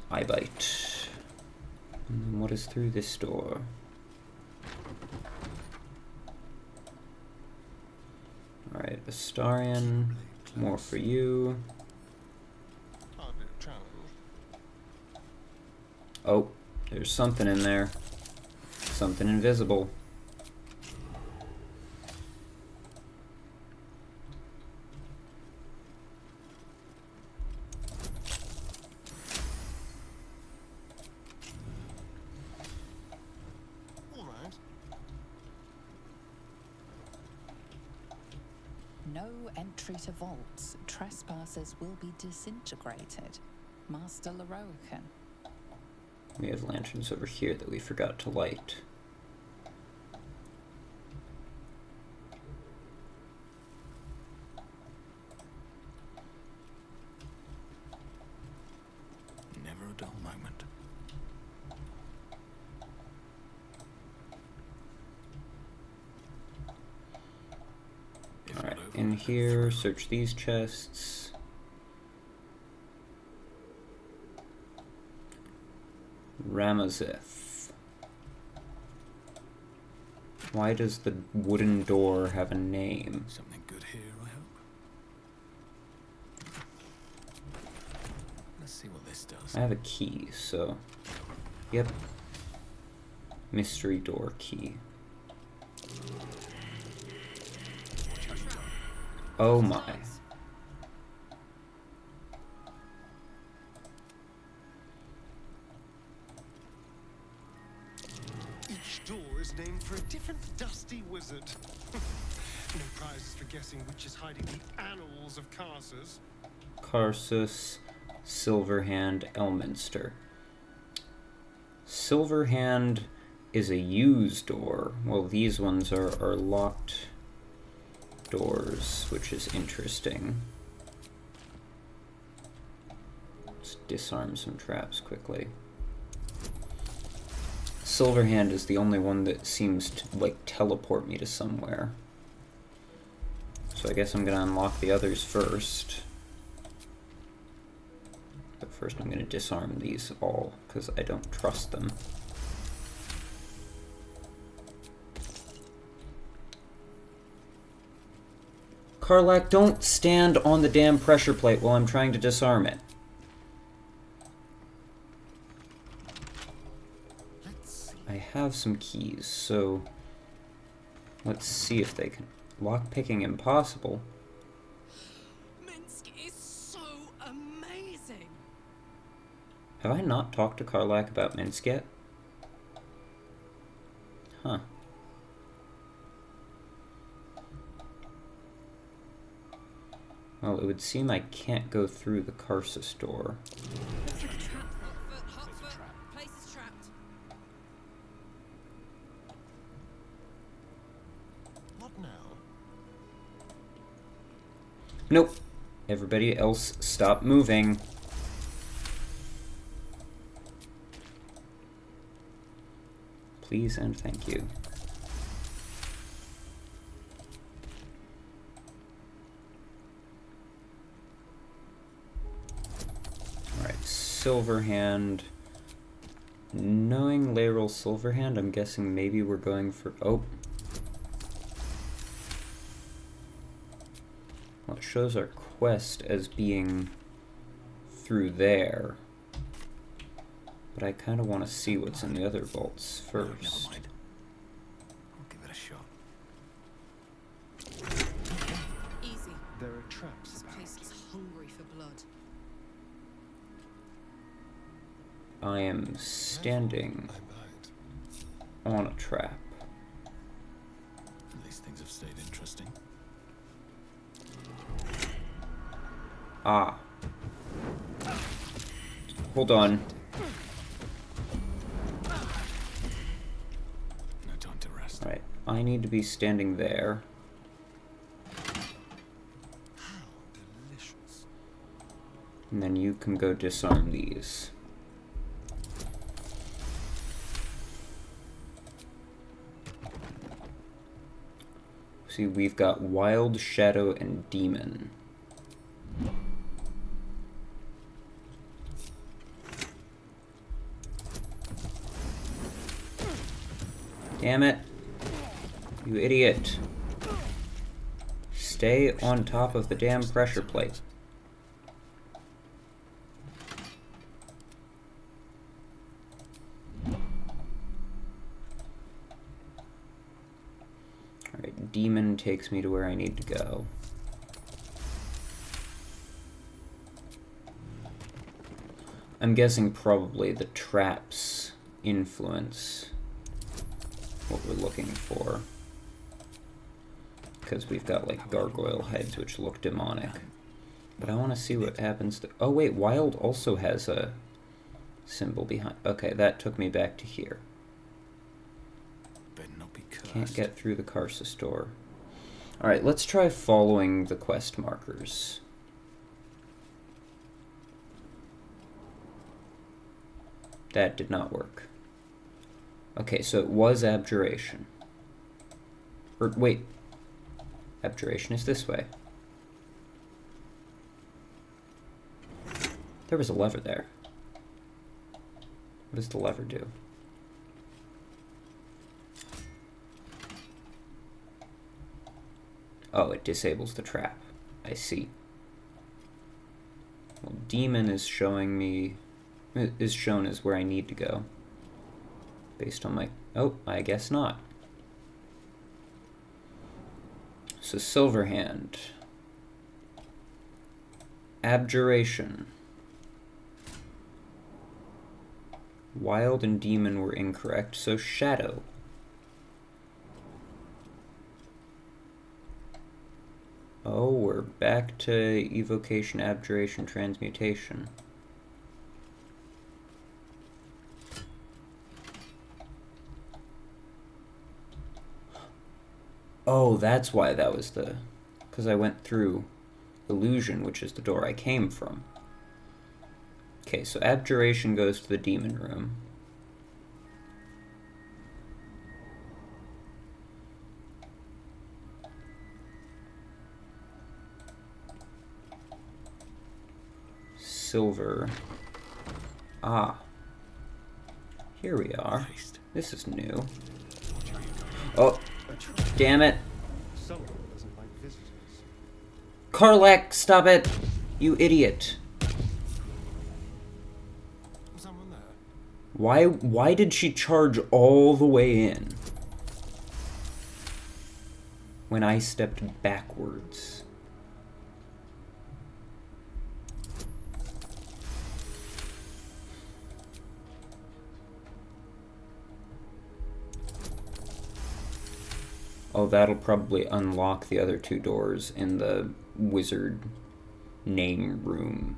Eye Bite. And then what is through this door? Alright, Astarion. More for you. Oh, there's something in there. Something invisible. No entry to vaults. Trespassers will be disintegrated. Master Leroican. We have lanterns over here that we forgot to light. Never a dull moment. Alright, in here, search these chests. Ramazith. Why does the wooden door have a name? Something good here, I hope. Let's see what this does. I have a key, so... Yep. Mystery door key. Oh my. Each door is named for a different dusty wizard. No prizes for guessing which is hiding the annals of Karsus. Karsus, Silverhand, Elminster. Silverhand is a used door. Well, these ones are locked doors, which is interesting. Let's disarm some traps quickly. Silverhand is the only one that seems to, like, teleport me to somewhere. So I guess I'm gonna unlock the others first. But first I'm gonna disarm these all, because I don't trust them. Karlak, don't stand on the damn pressure plate while I'm trying to disarm it. I have some keys, so let's see if they can. Lockpicking impossible. Minsk is so amazing. Have I not talked to Karlak about Minsk yet? Huh. Well, it would seem I can't go through the Karsus door. Looks like a trap. Hot foot. Place is trapped. What now? Nope. Everybody else stop moving. Please and thank you. Alright, Silverhand. Knowing Laeral Silverhand, I'm guessing maybe we're going for... Oh. Well, it shows our quest as being through there. But I kind of want to see what's in the other vaults No, never first. mind. I'll give it a shot. Easy. There are traps This about. place is hungry for blood. I am standing I might. on a trap. At least things have stayed interesting. Ah. Hold on. No time to rest. Alright, I need to be standing there. And then you can go disarm these. See, we've got Wild, Shadow, and Demon. Damn it. You idiot. Stay on top of the damn pressure plate. Alright, Demon takes me to where I need to go. I'm guessing probably the traps influence what we're looking for. Because we've got like gargoyle heads which look demonic. But I want to see what happens to... Oh wait, Wild also has a symbol behind... Okay, that took me back to here. Better not be cursed. Can't get through the Karsus door. Alright, let's try following the quest markers. That did not work. Okay, so it was Abjuration. Or, wait. Abjuration is this way. There was a lever there. What does the lever do? Oh, it disables the trap. I see. Well, Demon is showing me... is shown as where I need to go. Based on my... Oh, I guess not. So Silverhand. Abjuration. Wild and Demon were incorrect, so Shadow. Oh, we're back to Evocation, Abjuration, Transmutation. Oh, that's why that was the... Because I went through Illusion, which is the door I came from. Okay, so Abjuration goes to the Demon Room. Silver. Ah. Here we are. This is new. Oh. Damn it. Someone doesn't like visitors. Karlak, stop it! You idiot. Someone there. Why did she charge all the way in? When I stepped backwards. Oh, that'll probably unlock the other two doors in the wizard name room.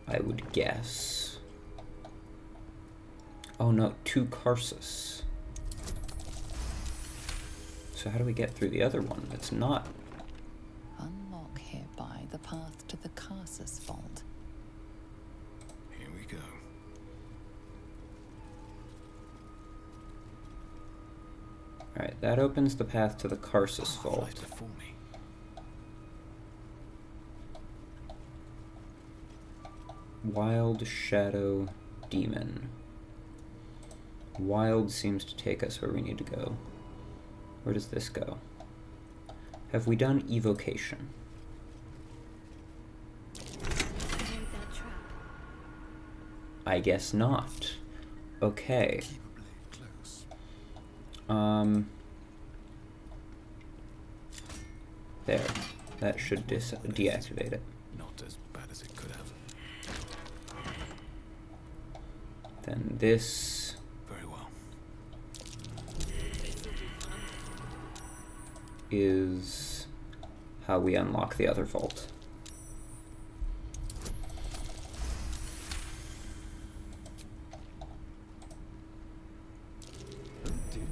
I would guess. Oh no, to Karsus. So how do we get through the other one that's not? Unlock hereby the path to the Karsus vault. Here we go. Alright, that opens the path to the Karsus vault. Right before me. Wild, Shadow, Demon. Wild seems to take us where we need to go. Where does this go? Have we done Evocation? I guess not. Okay. Keep a blade close. There. That should deactivate it. Not as bad as it could have. Then this Very well. is how we unlock the other vault. Oh dear.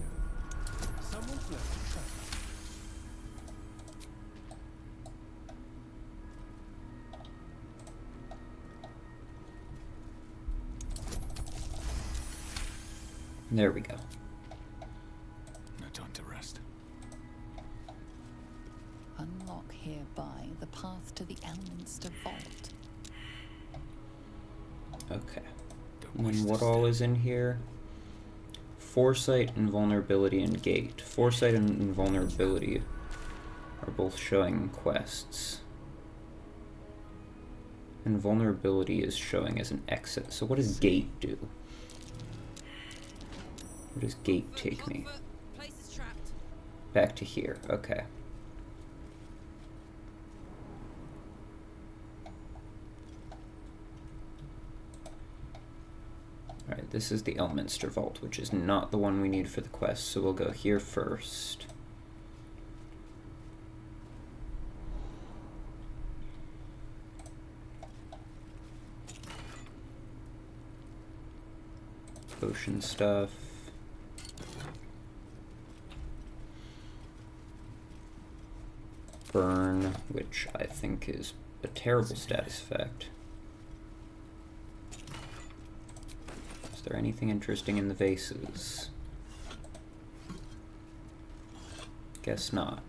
Someone's left a trap. There we go. No time to rest. Unlock hereby the path to the Elminster Vault. Okay. And then what all is in here? Foresight, invulnerability, and gate. Foresight and invulnerability are both showing quests. Invulnerability is showing as an exit. So what does gate do? Where does gate take me? Place is trapped. Back to here. Okay. Alright, this is the Elminster Vault, which is not the one we need for the quest, so we'll go here first. Potion stuff. Burn, which I think is a terrible status effect. Is there anything interesting in the vases? Guess not.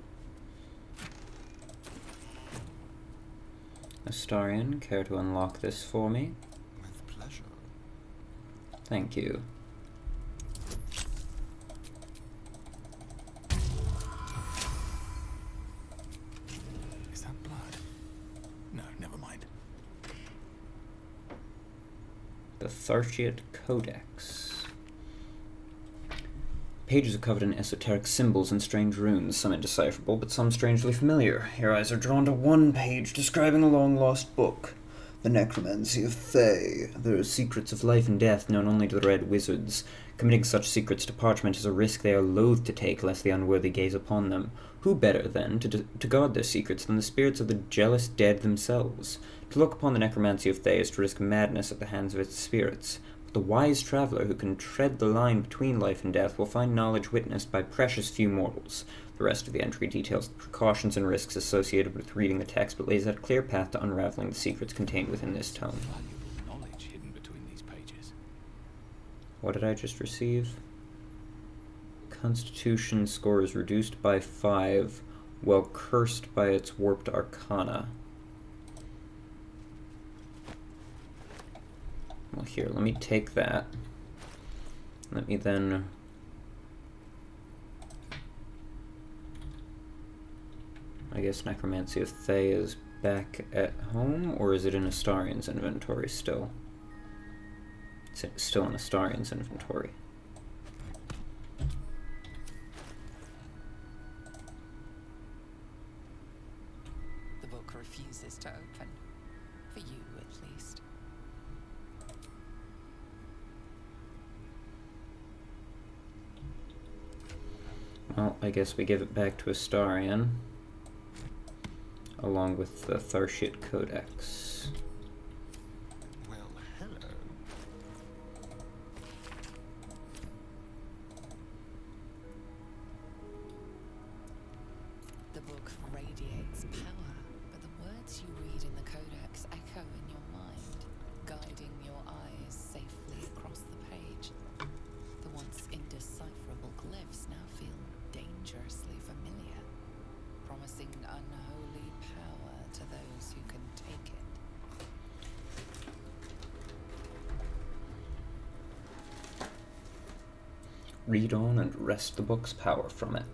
Astarion, care to unlock this for me? With pleasure. Thank you. Is that blood? No, never mind. The Tharchiot Codex. Pages are covered in esoteric symbols and strange runes, some indecipherable, but some strangely familiar. Your eyes are drawn to one page describing a long-lost book. The Necromancy of Thay. There are secrets of life and death known only to the Red Wizards. Committing such secrets to parchment is a risk they are loath to take, lest the unworthy gaze upon them. Who better, then, to guard their secrets than the spirits of the jealous dead themselves? To look upon the Necromancy of Thay is to risk madness at the hands of its spirits. But the wise traveler who can tread the line between life and death will find knowledge witnessed by precious few mortals. The rest of the entry details the precautions and risks associated with reading the text, but lays out a clear path to unraveling the secrets contained within this tome. Valuable knowledge hidden between these pages. What did I just receive? Constitution score is reduced by 5, while cursed by its warped arcana. Well, here, let me take that. Let me then... I guess Necromancy of Thay is back at home, or is it in Astarion's inventory still? It's still in Astarion's inventory. The book refuses to open. For you, at least. Well, I guess we give it back to Astarion, along with the Tharchiot Codex. Well, hello. The book radiates power, but the words you read in the Codex echo in your mind, guiding your eyes safely across the page. The once indecipherable glyphs now feel dangerously familiar, promising unholy power to those who can take it. Read on and wrest the book's power from it.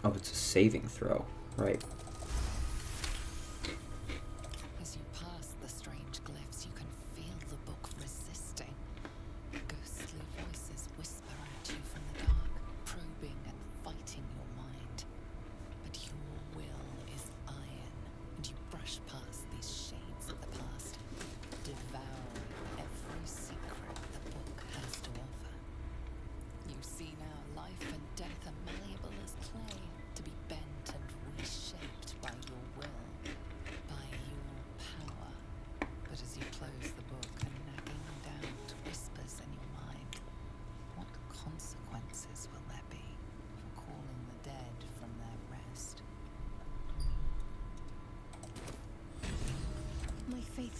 Oh, it's a saving throw. Right. As you pass the strange glyphs, you can feel the book resisting. Ghostly voices whisper at you from the dark, probing and fighting your mind. But your will is iron, and you brush past these shades of the past, devouring every secret the book has to offer. You see now life and death are malleable as clay, to be bent and reshaped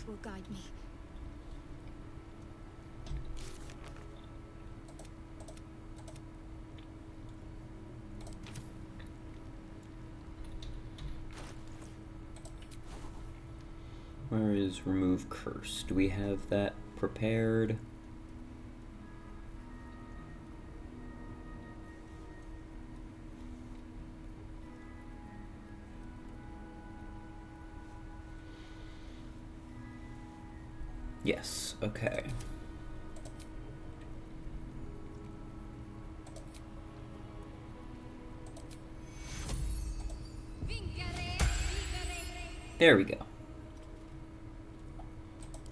will guide me. Where is remove curse? Do we have that prepared? Yes, okay. There we go.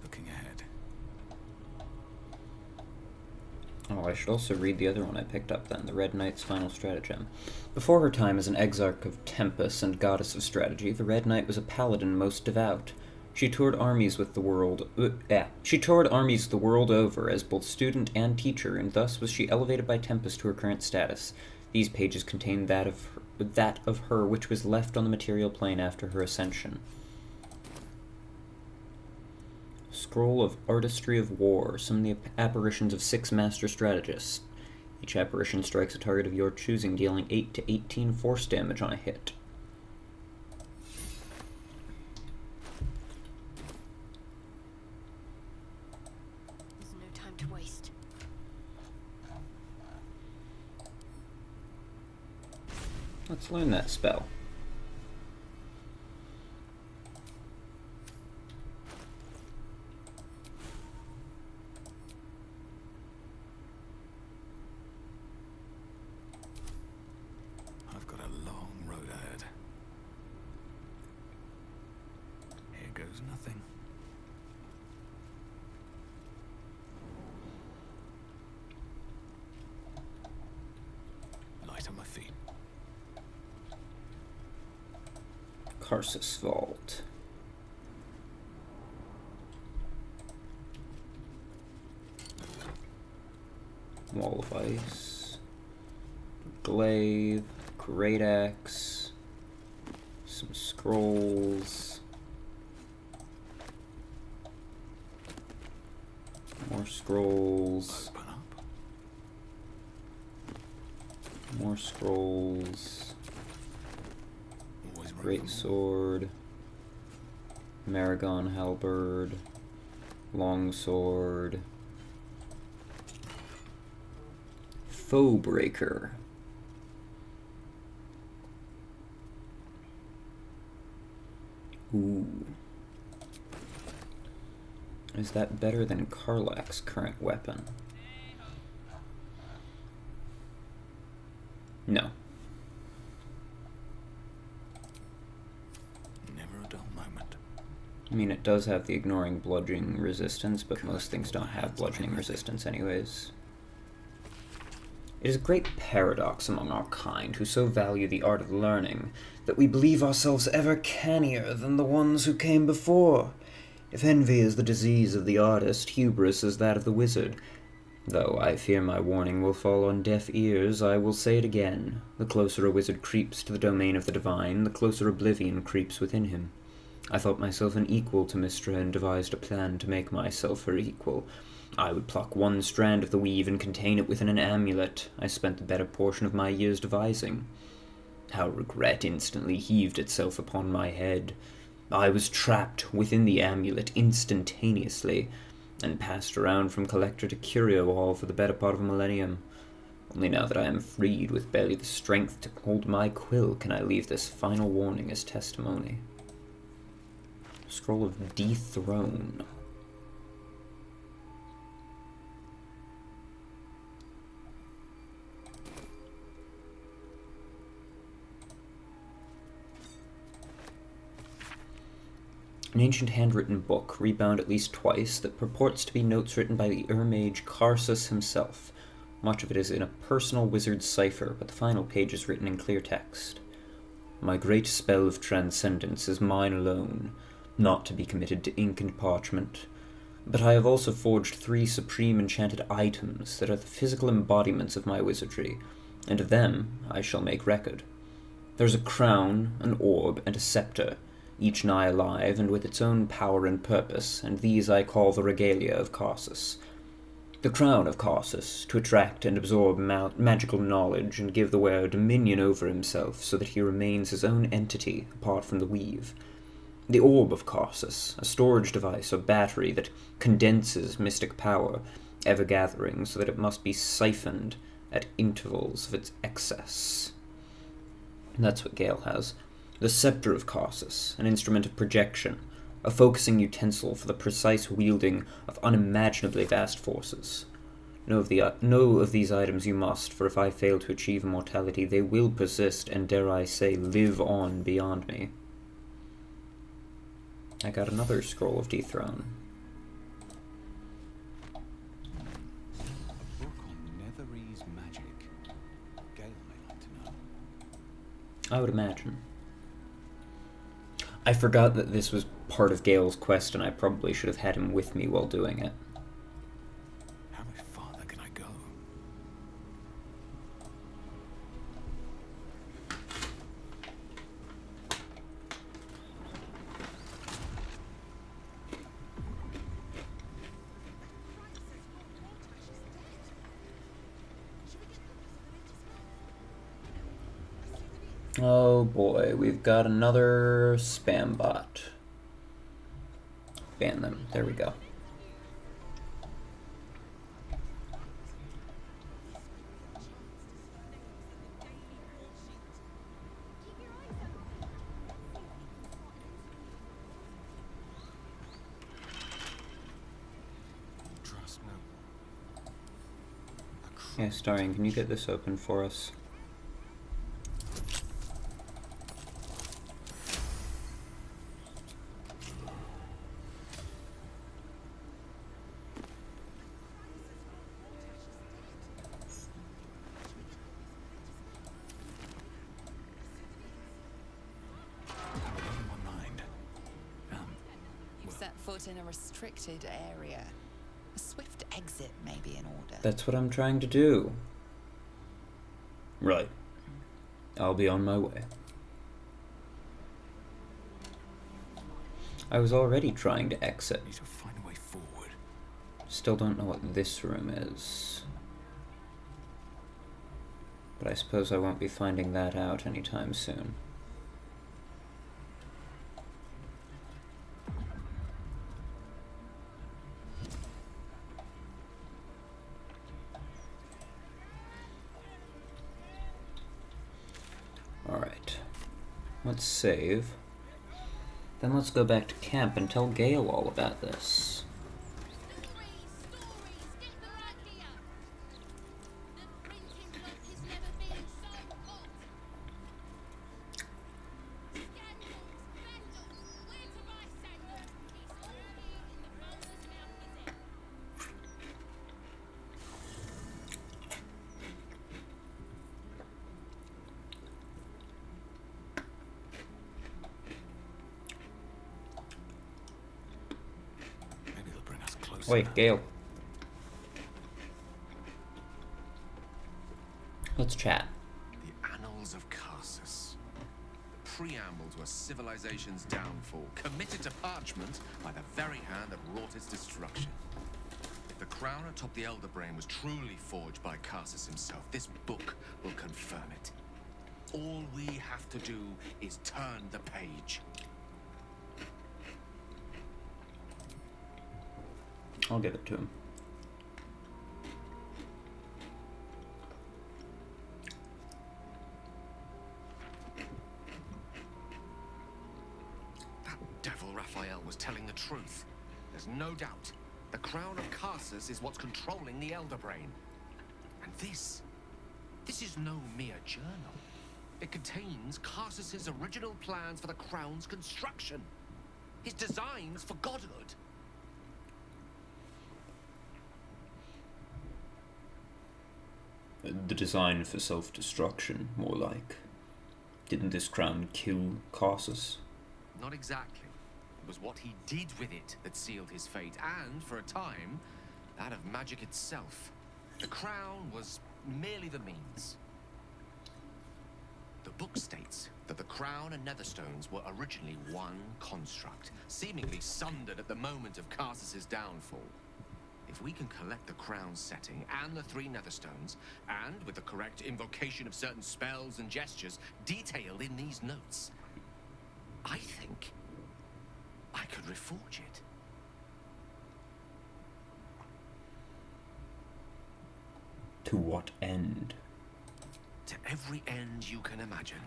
Looking ahead. Oh, I should also read the other one I picked up then, the Red Knight's Final Stratagem. Before her time as an exarch of Tempest and goddess of strategy, the Red Knight was a paladin most devout. She toured armies with the world over as both student and teacher, and thus was she elevated by Tempest to her current status. These pages contain that of her which was left on the material plane after her ascension. Scroll of Artistry of War. Some of the apparitions of 6 master strategists. Each apparition strikes a target of your choosing, dealing 8 to 18 force damage on a hit. There's no time to waste. Let's learn that spell. I've got a long road ahead. Here goes nothing. Light on my feet. Karsus Vault. Wall of Ice. Glaive. Great Axe. Some scrolls. More scrolls. Open up. More scrolls. Always room Great for more. Sword. Maragon Halberd. Long Sword. Foe Breaker. Ooh. Is that better than Karlach's current weapon? No. Never a dull moment. I mean, it does have the ignoring bludgeoning resistance, but most things don't have bludgeoning resistance anyways. It is a great paradox among our kind, who so value the art of learning, that we believe ourselves ever cannier than the ones who came before. If envy is the disease of the artist, hubris is that of the wizard. Though I fear my warning will fall on deaf ears, I will say it again. The closer a wizard creeps to the domain of the divine, the closer oblivion creeps within him. I thought myself an equal to Mystra and devised a plan to make myself her equal. I would pluck one strand of the weave and contain it within an amulet I spent the better portion of my years devising. How regret instantly heaved itself upon my head. I was trapped within the amulet instantaneously, and passed around from collector to curio all for the better part of a millennium. Only now that I am freed with barely the strength to hold my quill can I leave this final warning as testimony. Scroll of Dethrone. An ancient handwritten book, rebound at least twice, that purports to be notes written by the Ermage Karsus himself. Much of it is in a personal wizard's cipher, but the final page is written in clear text. My great spell of transcendence is mine alone, not to be committed to ink and parchment. But I have also forged 3 supreme enchanted items that are the physical embodiments of my wizardry, and of them I shall make record. There is a crown, an orb, and a scepter. each nigh alive and with its own power and purpose, and these I call the regalia of Carsus. The crown of Carsus, to attract and absorb magical knowledge and give the wearer dominion over himself so that he remains his own entity apart from the weave. The orb of Carsus, a storage device or battery that condenses mystic power, ever gathering so that it must be siphoned at intervals of its excess. And that's what Gale has. The scepter of Carsus, an instrument of projection, a focusing utensil for the precise wielding of unimaginably vast forces. Know of these items you must, for if I fail to achieve immortality, they will persist and, dare I say, live on beyond me. I got another scroll of dethrone. A book on Netherese magic. Gale may like to know. I would imagine. I forgot that this was part of Gale's quest, and I probably should have had him with me while doing it. How much farther can I go? Oh boy, we've got another spam bot. Ban them. There we go. Trust no. Yeah, Starian, can you get this open for us? Foot in a restricted area. A swift exit may be in order. That's what I'm trying to do. Right. I'll be on my way. I was already trying to exit. Need to find a way forward. Still don't know what this room is. But I suppose I won't be finding that out anytime soon. Alright. Let's save. Then let's go back to camp and tell Gale all about this. Wait, Gale. Let's chat. The Annals of Carsus. The preamble to a civilization's downfall, committed to parchment by the very hand that wrought its destruction. If the crown atop the Elder Brain was truly forged by Carsus himself, this book will confirm it. All we have to do is turn the page. I'll give it to him. That devil Raphael was telling the truth. There's no doubt. The crown of Carsus is what's controlling the Elder Brain. And this is no mere journal. It contains Carsus's original plans for the crown's construction. His designs for godhood. The design for self-destruction, more like. Didn't this crown kill Carsus? Not exactly. It was what he did with it that sealed his fate, and, for a time, that of magic itself. The crown was merely the means. The book states that the crown and netherstones were originally one construct, seemingly sundered at the moment of Karsus's downfall. If we can collect the crown setting and the 3 netherstones, and with the correct invocation of certain spells and gestures detailed in these notes, I think I could reforge it. To what end? To every end you can imagine,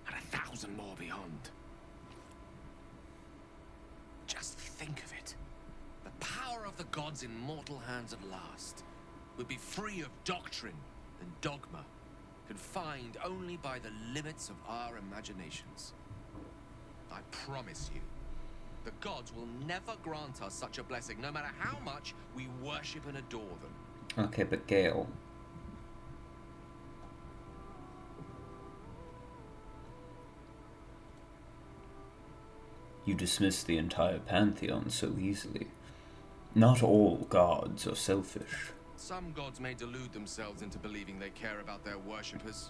and 1,000 more beyond. Just think of it. The power of the gods in mortal hands at last would be free of doctrine and dogma, confined only by the limits of our imaginations. I promise you, the gods will never grant us such a blessing, no matter how much we worship and adore them. Okay, but Gale. You dismiss the entire pantheon so easily. Not all gods are selfish. Some gods may delude themselves into believing they care about their worshippers,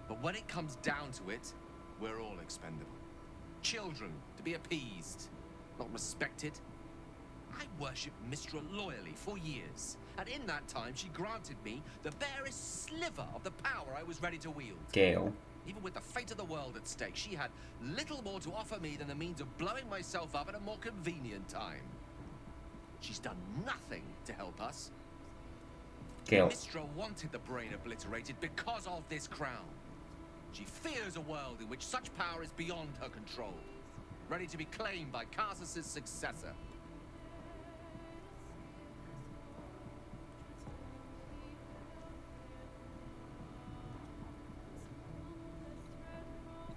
but when it comes down to it, we're all expendable. Children to be appeased, not respected. I worshipped Mystra loyally for years, and in that time she granted me the barest sliver of the power I was ready to wield. Gale. Even with the fate of the world at stake, she had little more to offer me than the means of blowing myself up at a more convenient time. She's done nothing to help us. Gale. Mystra wanted the brain obliterated because of this crown. She fears a world in which such power is beyond her control, ready to be claimed by Karsus's successor.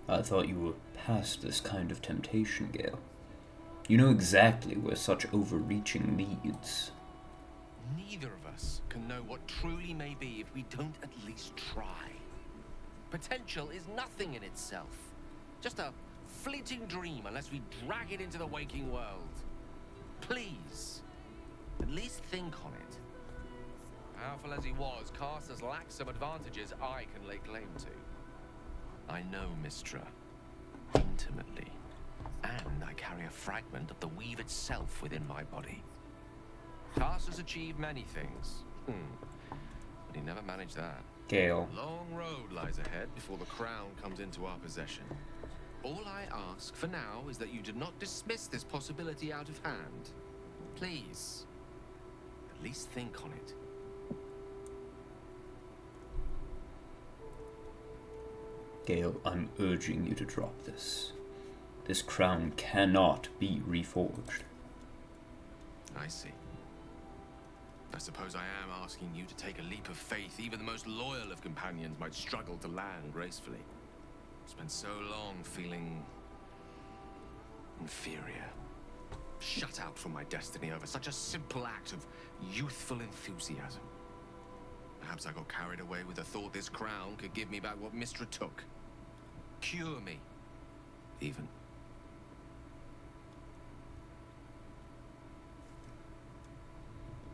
I thought you were past this kind of temptation, Gale. You know exactly where such overreaching leads. Neither of us can know what truly may be if we don't at least try. Potential is nothing in itself. Just a fleeting dream unless we drag it into the waking world. Please, at least think on it. Powerful as he was, Karsus lacks some advantages I can lay claim to. I know Mystra intimately, and I carry a fragment of the weave itself within my body. Karsus achieved many things, but he never managed that. Gale. A long road lies ahead before the crown comes into our possession. All I ask for now is that you do not dismiss this possibility out of hand. Please, at least think on it. Gale, I'm urging you to drop this. This crown cannot be reforged. I see. I suppose I am asking you to take a leap of faith even the most loyal of companions might struggle to land gracefully. Spent so long feeling inferior. Shut out from my destiny over such a simple act of youthful enthusiasm. Perhaps I got carried away with the thought this crown could give me back what Mystra took. Cure me, even.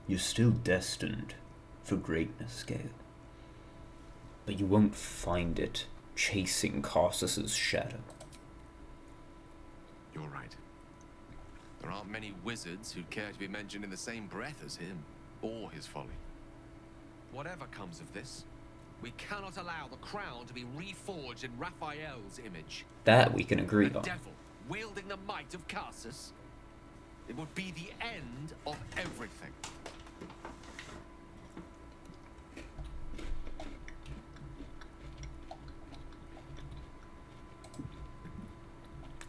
You're still destined for greatness, Gale. But you won't find it chasing Karsus's shadow. You're right. There aren't many wizards who'd care to be mentioned in the same breath as him, or his folly. Whatever comes of this, we cannot allow the crown to be reforged in Raphael's image. That we can agree The on. devil wielding the might of Karsus. It would be the end of everything.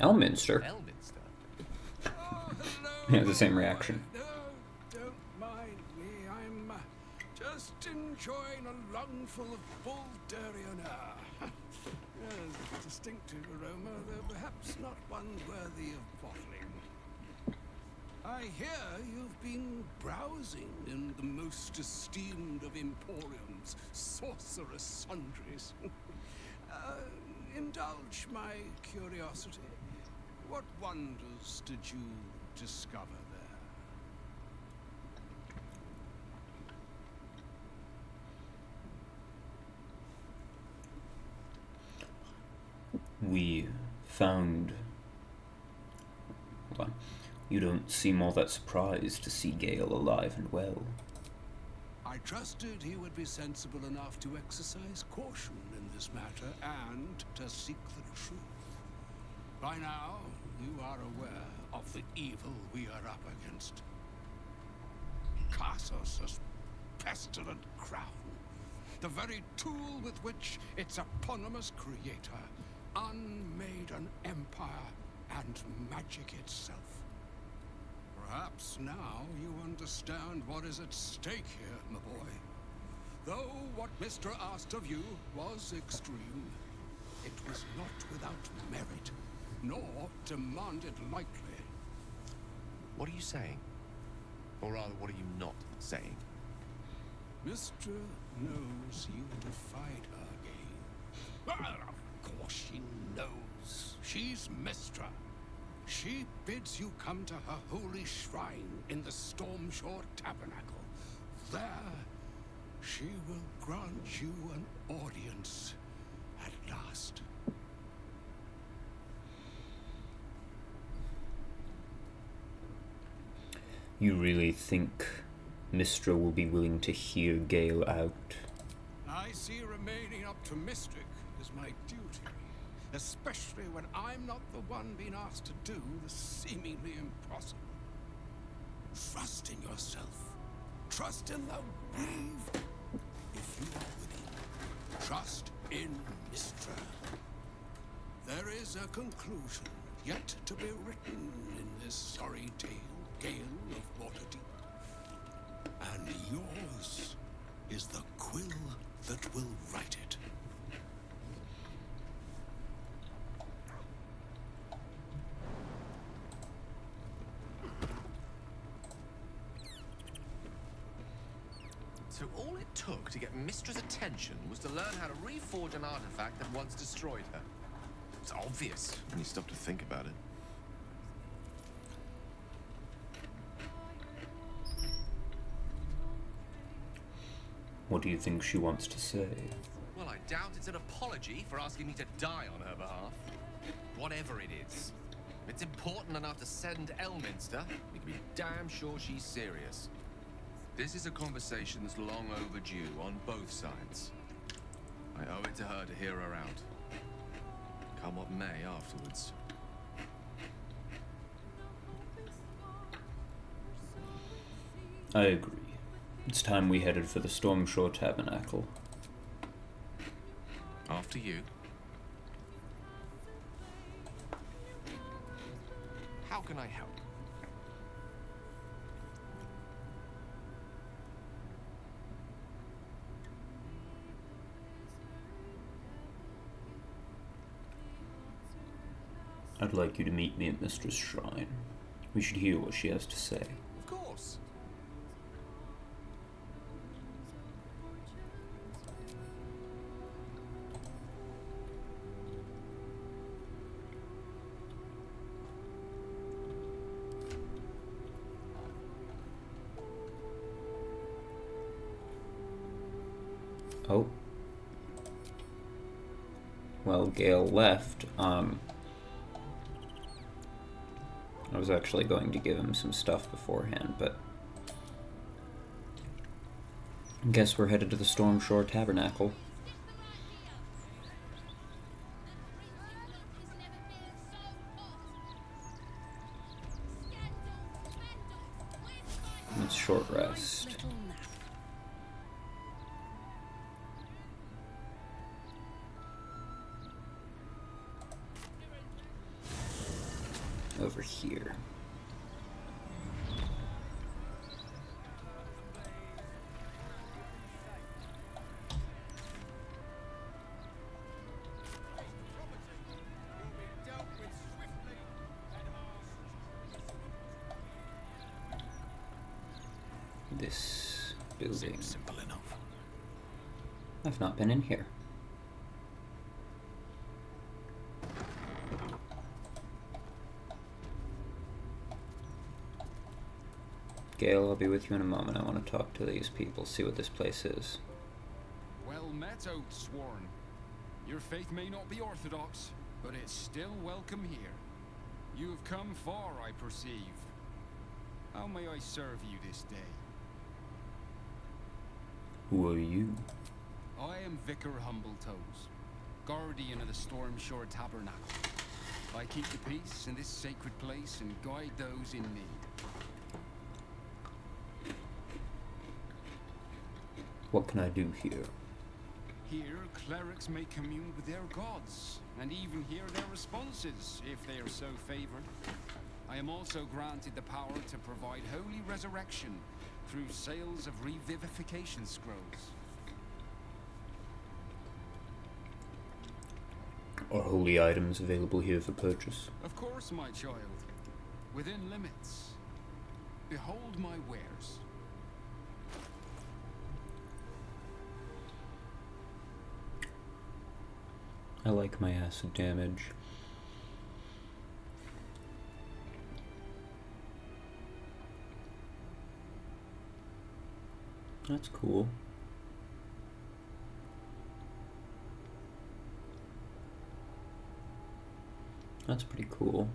Elminster. Elminster? Oh, hello. Yeah, the same reaction. No, don't mind me. I'm just enjoying a lungful of Baldurian air. Yes, a distinctive aroma, though perhaps not one worthy of bottling. I hear you've been browsing in the most esteemed of emporiums, sorcerous sundries. Indulge my curiosity. What wonders did you discover there? we found... Well, you don't seem all that surprised to see Gale alive and well. I trusted he would be sensible enough to exercise caution in this matter and to seek the truth. By now, you are aware of the evil we are up against. Karsus' pestilent crown, the very tool with which its eponymous creator unmade an empire and magic itself. Perhaps now you understand what is at stake here, my boy. Though what Mystra asked of you was extreme, it was not without merit, nor demanded lightly. What are you saying? Or rather, what are you not saying? Mystra knows you defied her game. Well, of course she knows. She's Mystra. She bids you come to her holy shrine in the Stormshore Tabernacle. There, she will grant you an audience at last. You really think Mystra will be willing to hear Gale out? I see remaining up to Mystic is my duty. Especially when I'm not the one being asked to do the seemingly impossible. Trust in yourself. Trust in the weave. If you are willing, trust in Mystra. There is a conclusion yet to be written in this sorry tale, Gale of Waterdeep. And yours is the quill that will write it. So all it took to get Mystra's attention was to learn how to reforge an artifact that once destroyed her. It's obvious when you stop to think about it. What do you think she wants to say? Well, I doubt it's an apology for asking me to die on her behalf. Whatever it is. If it's important enough to send Elminster, we can be damn sure she's serious. This is a conversation that's long overdue on both sides. I owe it to her to hear her out. Come what may afterwards. I agree. It's time we headed for the Stormshore Tabernacle. After you. How can I help? I'd like you to meet me at Mystra's shrine. We should hear what she has to say. Of course. Oh. Well, Gale left. I was actually going to give him some stuff beforehand, but I guess we're headed to the Stormshore Tabernacle. Let's short rest. Over here. This building. Seems simple enough. I've not been in here. Gale, I'll be with you in a moment. I want to talk to these people, see what this place is. Well met, Oathsworn. Your faith may not be orthodox, but it's still welcome here. You have come far, I perceive. How may I serve you this day? Who are you? I am Vicar Humbletoes, guardian of the Stormshore Tabernacle. I keep the peace in this sacred place and guide those in need. What can I do here? Here, clerics may commune with their gods, and even hear their responses, if they are so favored. I am also granted the power to provide holy resurrection through sales of revivification scrolls. Are holy items available here for purchase? Of course, my child. Within limits. Behold my wares. I like my acid damage. That's cool. That's pretty cool.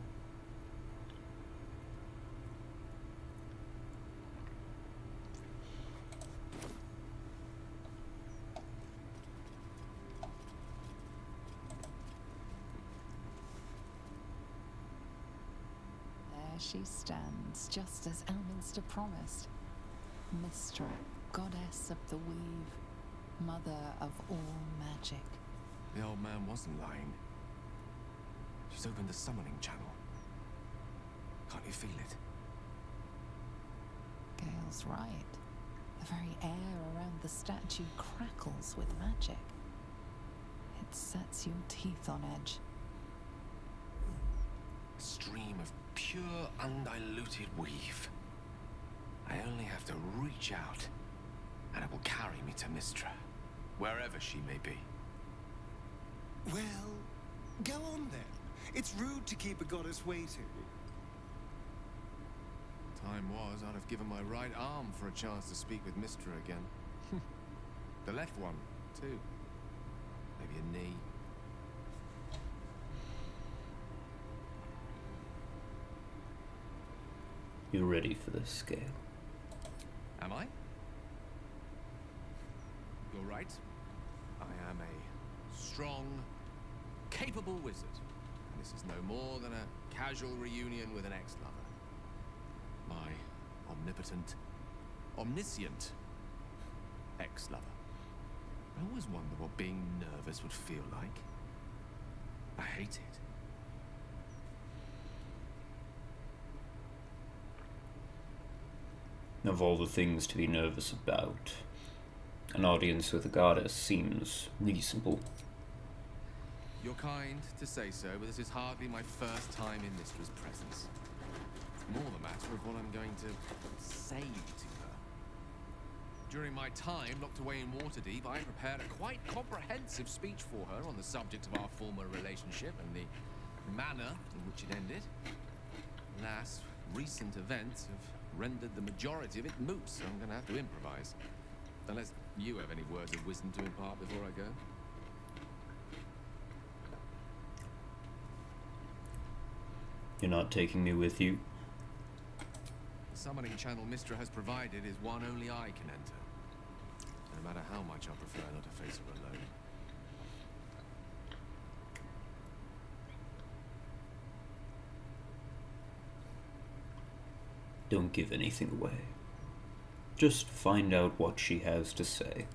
There she stands, just as Elminster promised. Mystra, goddess of the weave, mother of all magic. The old man wasn't lying. She's opened the summoning channel. Can't you feel it? Gale's right. The very air around the statue crackles with magic. It sets your teeth on edge. A stream of pure, undiluted weave. I only have to reach out, and it will carry me to Mystra, wherever she may be. Well, go on then. It's rude to keep a goddess waiting. Time was, I'd have given my right arm for a chance to speak with Mystra again. The left one, too. Maybe a knee. You're ready for this scale. Am I? You're right. I am a strong, capable wizard. And this is no more than a casual reunion with an ex-lover. My omnipotent, omniscient ex-lover. I always wonder what being nervous would feel like. I hate it. Of all the things to be nervous about, an audience with a goddess seems reasonable. You're kind to say so, but this is hardly my first time in Mystra's presence. It's more the matter of what I'm going to say to her. During my time locked away in Waterdeep, I prepared a quite comprehensive speech for her on the subject of our former relationship and the manner in which it ended. Alas, recent events have rendered the majority of it moot, so I'm going to have to improvise. Unless you have any words of wisdom to impart before I go. You're not taking me with you? The summoning channel Mystra has provided is one only I can enter. No matter how much I prefer not to face her alone. Don't give anything away. Just find out what she has to say.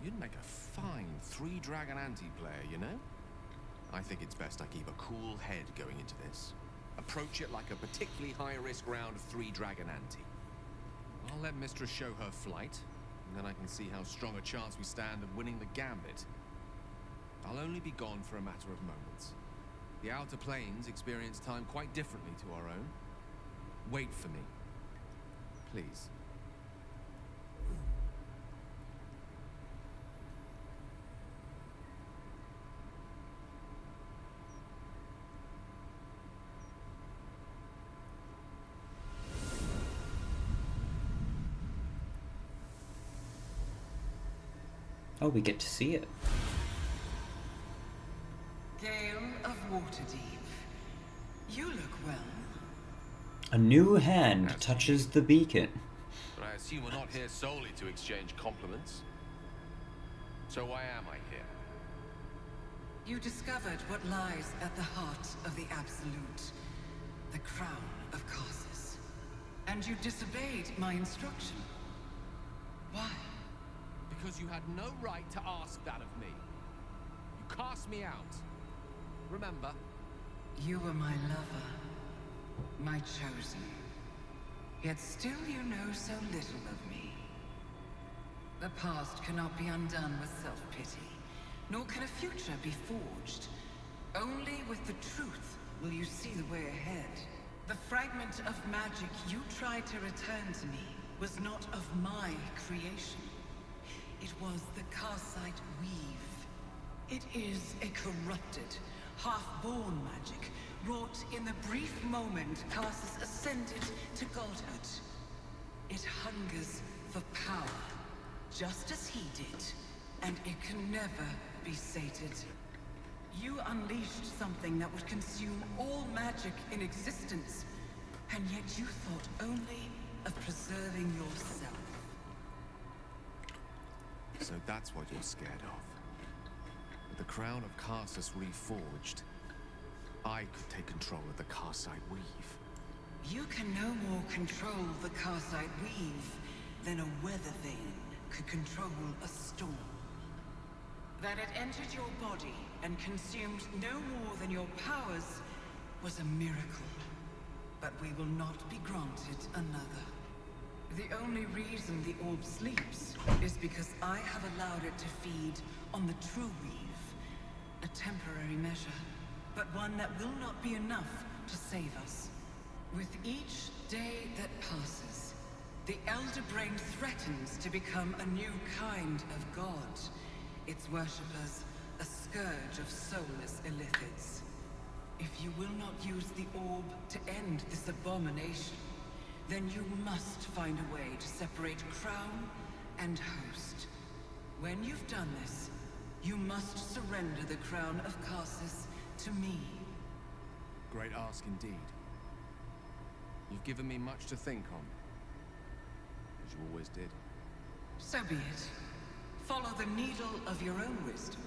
You'd make a fine three-dragon anti-player, you know? I think it's best I keep a cool head going into this. Approach it like a particularly high-risk round of three-dragon ante. I'll let Mystra show her flight, and then I can see how strong a chance we stand of winning the gambit. I'll only be gone for a matter of moments. The Outer Planes experience time quite differently to our own. Wait for me. Please. Oh, we get to see it. Waterdeep. You look well. A new hand touches the beacon. But I assume we're not here solely to exchange compliments. So why am I here? You discovered what lies at the heart of the Absolute, the crown of Karsus. And you disobeyed my instruction. Why? Because you had no right to ask that of me. You cast me out. Remember? You were my lover, my chosen. Yet still you know so little of me. The past cannot be undone with self-pity, nor can a future be forged. Only with the truth will you see the way ahead. The fragment of magic you tried to return to me was not of my creation. It was the Karsite Weave. It is a corrupted, half-born magic, wrought in the brief moment Karsus ascended to godhood. It hungers for power, just as he did, and it can never be sated. You unleashed something that would consume all magic in existence, and yet you thought only of preserving yourself. So that's what you're scared of. With the crown of Karsus reforged, I could take control of the Karsite Weave. You can no more control the Karsite Weave than a weather vane could control a storm. That it entered your body and consumed no more than your powers was a miracle. But we will not be granted another. The only reason the orb sleeps is because I have allowed it to feed on the true weave. A temporary measure, but one that will not be enough to save us. With each day that passes, the Elder Brain threatens to become a new kind of god. Its worshippers, a scourge of soulless illithids. If you will not use the orb to end this abomination, then you must find a way to separate crown and host. When you've done this, you must surrender the crown of Karsus to me. Great ask indeed. You've given me much to think on. As you always did. So be it. Follow the needle of your own wisdom.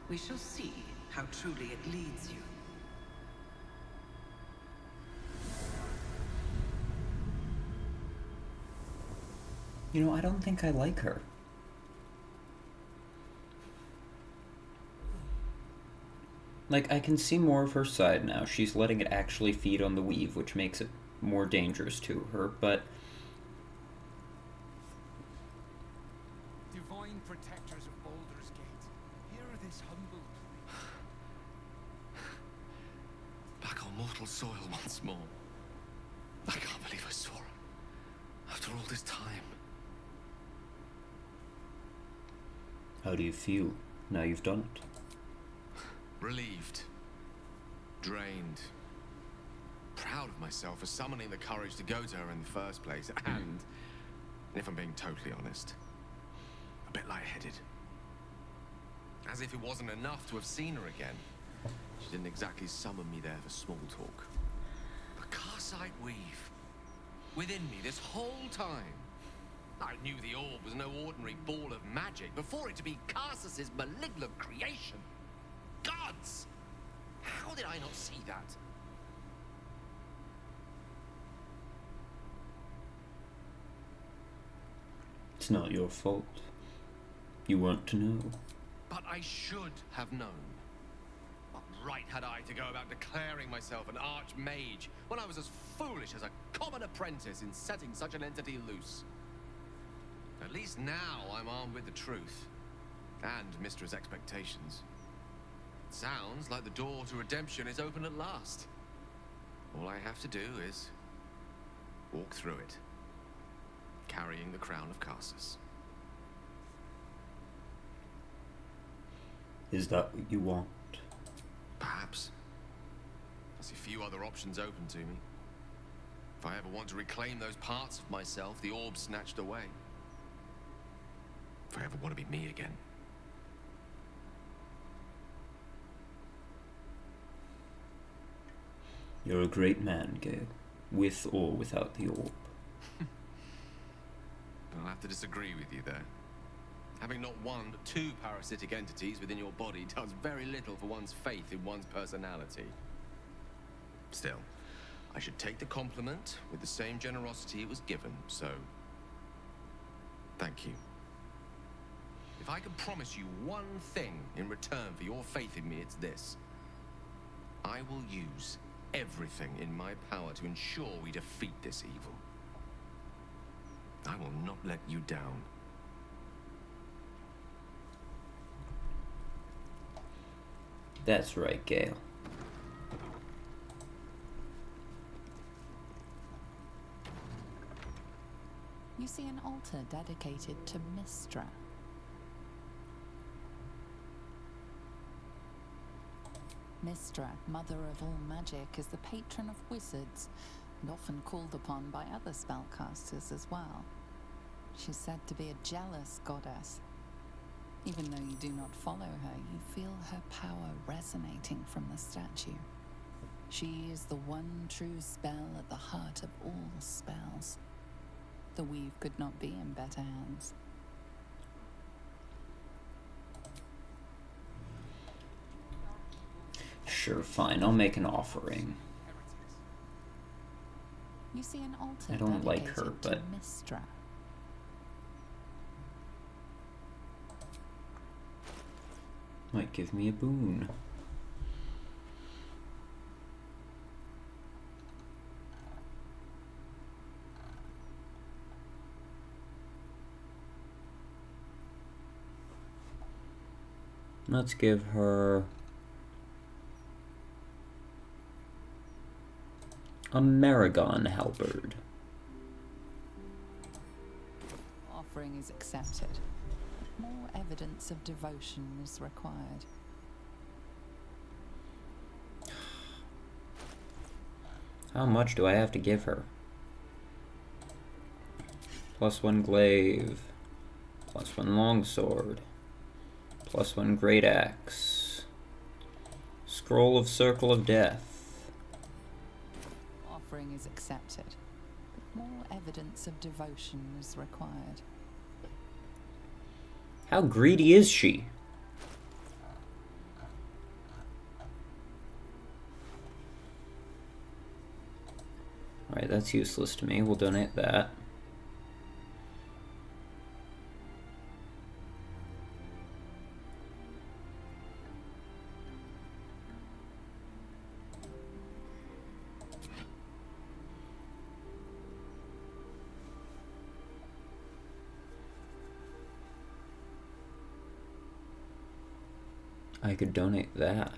We shall see how truly it leads you. You know, I don't think I like her. Like, I can see more of her side now. She's letting it actually feed on the weave, which makes it more dangerous to her, but... Divine protectors of Baldur's Gate, hear this humble plea. Back on mortal soil once more. I can't believe I saw her. After all this time. How do you feel now you've done it? Relieved. Drained. Proud of myself for summoning the courage to go to her in the first place, and, if I'm being totally honest, a bit lightheaded. As if it wasn't enough to have seen her again. She didn't exactly summon me there for small talk. The Karsite Weave. Within me this whole time. I knew the orb was no ordinary ball of magic before it to be Karsus's malignant creation. Gods! How did I not see that? It's not your fault. You weren't to know. But I should have known. What right had I to go about declaring myself an archmage when I was as foolish as a common apprentice in setting such an entity loose? At least now I'm armed with the truth. And Mystra's expectations. It sounds like the door to redemption is open at last. All I have to do is walk through it, carrying the crown of Karsus. Is that what you want? Perhaps. I see few other options open to me. If I ever want to reclaim those parts of myself the orb snatched away. If I ever want to be me again. You're a great man, Gale. With or without the orb. I'll have to disagree with you there. Having not one but two parasitic entities within your body does very little for one's faith in one's personality. Still, I should take the compliment with the same generosity it was given, so thank you. If I can promise you one thing in return for your faith in me, it's this. I will use everything in my power to ensure we defeat this evil. I will not let you down. That's right, Gale. You see an altar dedicated to Mystra. Mystra, mother of all magic, is the patron of wizards and often called upon by other spellcasters as well. She's said to be a jealous goddess. Even though you do not follow her, you feel her power resonating from the statue. She is the one true spell at the heart of all spells. The weave could not be in better hands. Sure, fine. I'll make an offering. You see an altar I don't like dedicated her, to but Mystra. might give me a boon. Let's give her a Maragon halberd. Offering is accepted. More evidence of devotion is required. How much do I have to give her? +1 glaive, +1 longsword, +1 great axe, scroll of circle of death. Offering is accepted. More evidence of devotion is required. How greedy is she? Alright, that's useless to me. We'll donate that. I could donate that.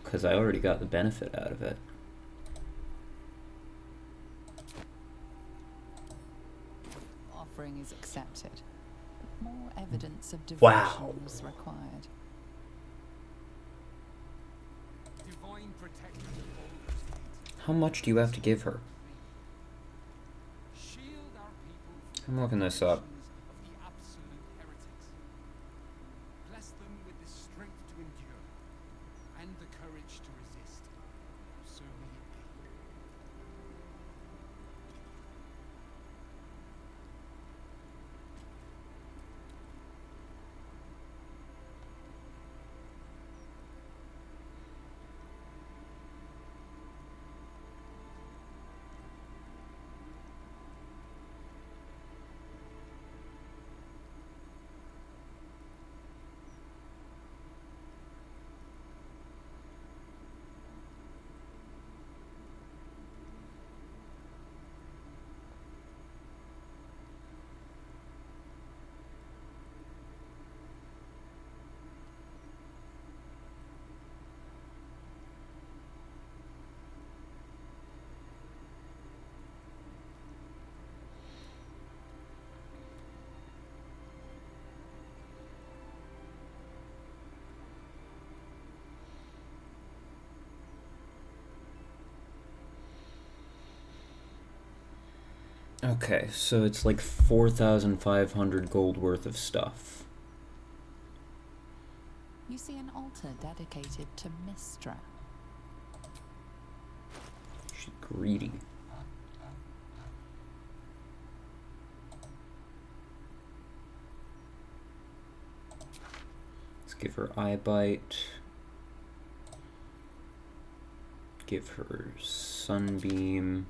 Because I already got the benefit out of it. Offering is accepted. More evidence of devotion is required. Divine protection of Baldur's Gate. How much do you have to give her? Shield our people I'm looking this up. of the absolute heretics. Bless them with the strength to endure and the courage to resist. So may it be. Okay, so it's like 4,500 gold worth of stuff. you see an altar dedicated to Mystra. She's greedy. Let's give her eye bite. Give her sunbeam.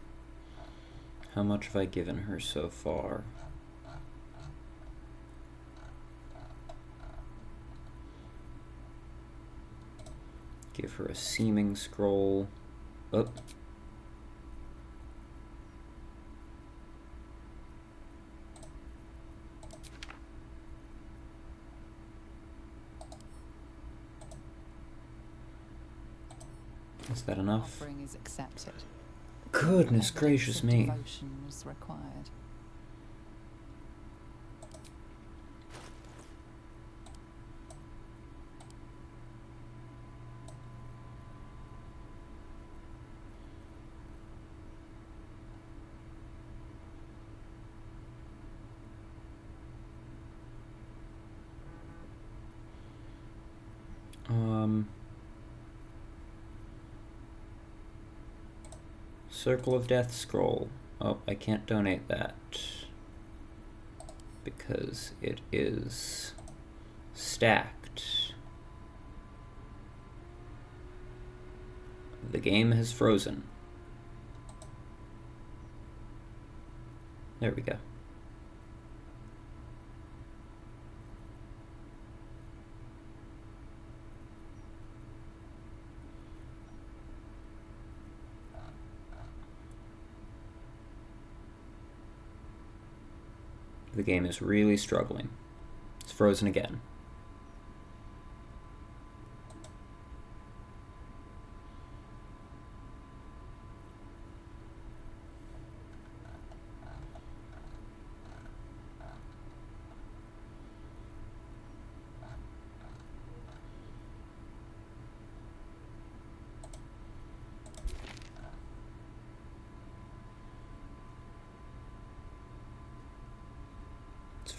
How much have I given her so far? Give her a seeming scroll. Oh. Is that enough? Offering is accepted. Goodness gracious me. Devotion is required. Circle of Death scroll. Oh, I can't donate that because it is stacked. The game has frozen. There we go. The game is really struggling. It's frozen again.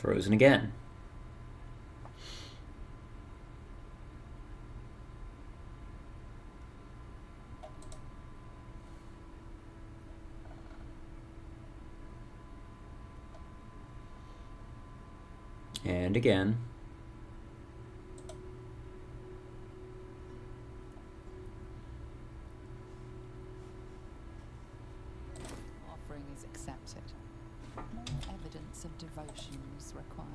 Frozen again. And again. Offering is accepted. More evidence of devotion is required.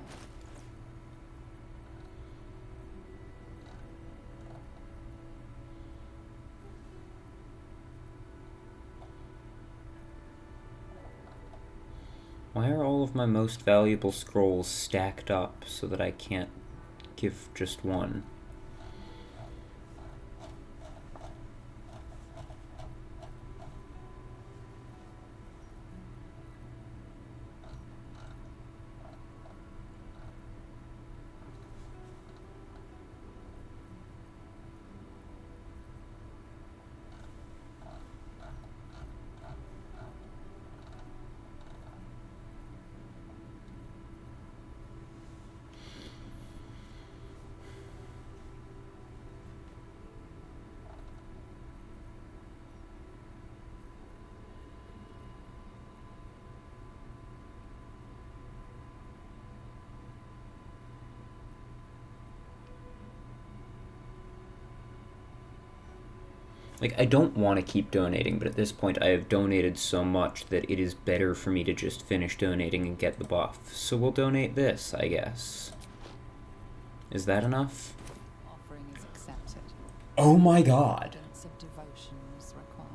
Why are all of my most valuable scrolls stacked up so that I can't give just one? Like, I don't want to keep donating, but at this point I have donated so much that it is better for me to just finish donating and get the buff. So we'll donate this, I guess. Is that enough? Offering is accepted. Oh my god! Evidence of devotion is required.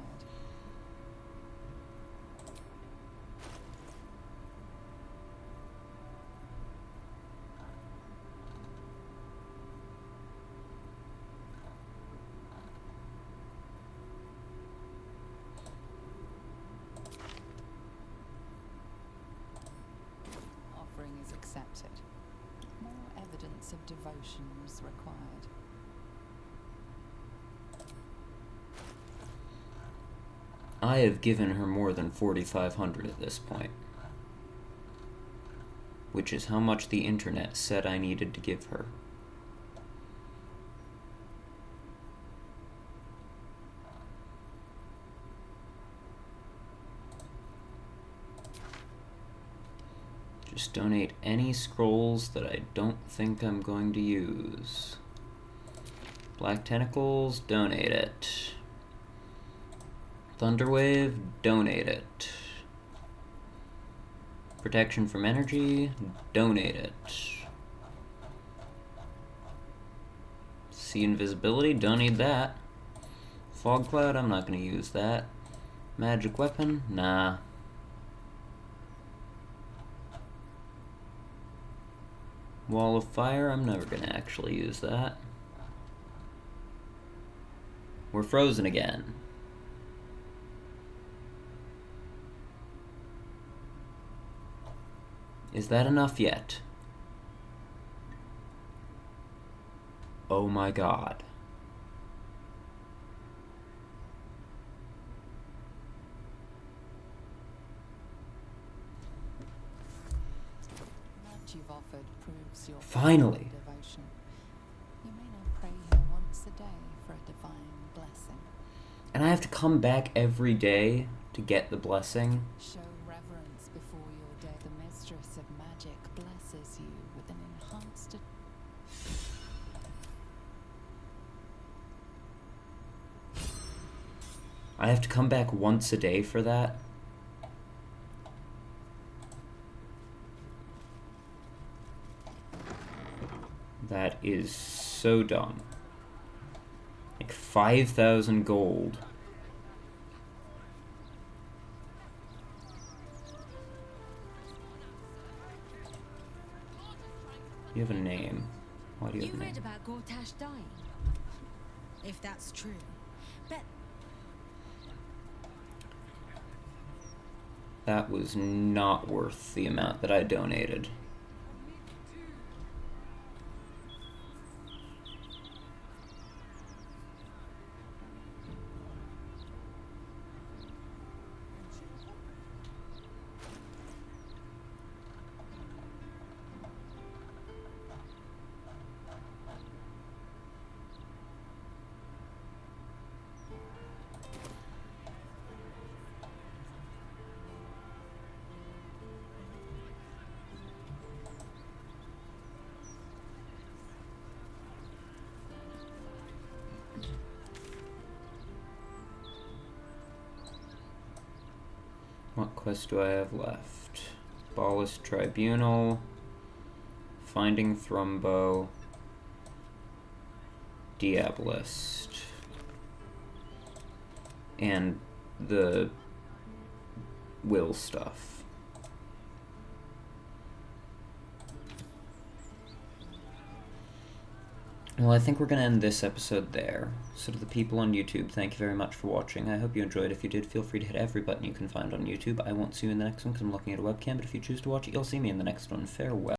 Offering is accepted. More evidence of devotion is required. I have given her more than 4,500 at this point. Which is how much the internet said I needed to give her. Just donate any scrolls that I don't think I'm going to use. Black Tentacles, donate it. Thunderwave, donate it. Protection from energy, donate it. See invisibility, don't need that. Fog Cloud, I'm not going to use that. Magic Weapon, nah. Wall of Fire, I'm never going to actually use that. We're frozen again. Is that enough yet? Oh my god. What you've offered proves your Finally. devotion. You may now pray here once a day for a divine blessing. And I have to come back every day to get the blessing. Show reverence before your day. The mistress of magic blesses you with an enhanced. I have to come back once a day for that. That is so dumb. Like 5,000 gold. You have a name. Why do you have a You name? read about Gortash dying? If that's true, bet That was not worth the amount that I donated. What quest do I have left? Ballast Tribunal, Finding Thrumbo, Diabolist, and the will stuff. Well, I think we're going to end this episode there. So to the people on YouTube, thank you very much for watching. I hope you enjoyed. If you did, feel free to hit every button you can find on YouTube. I won't see you in the next one because I'm looking at a webcam, but if you choose to watch it, you'll see me in the next one. Farewell.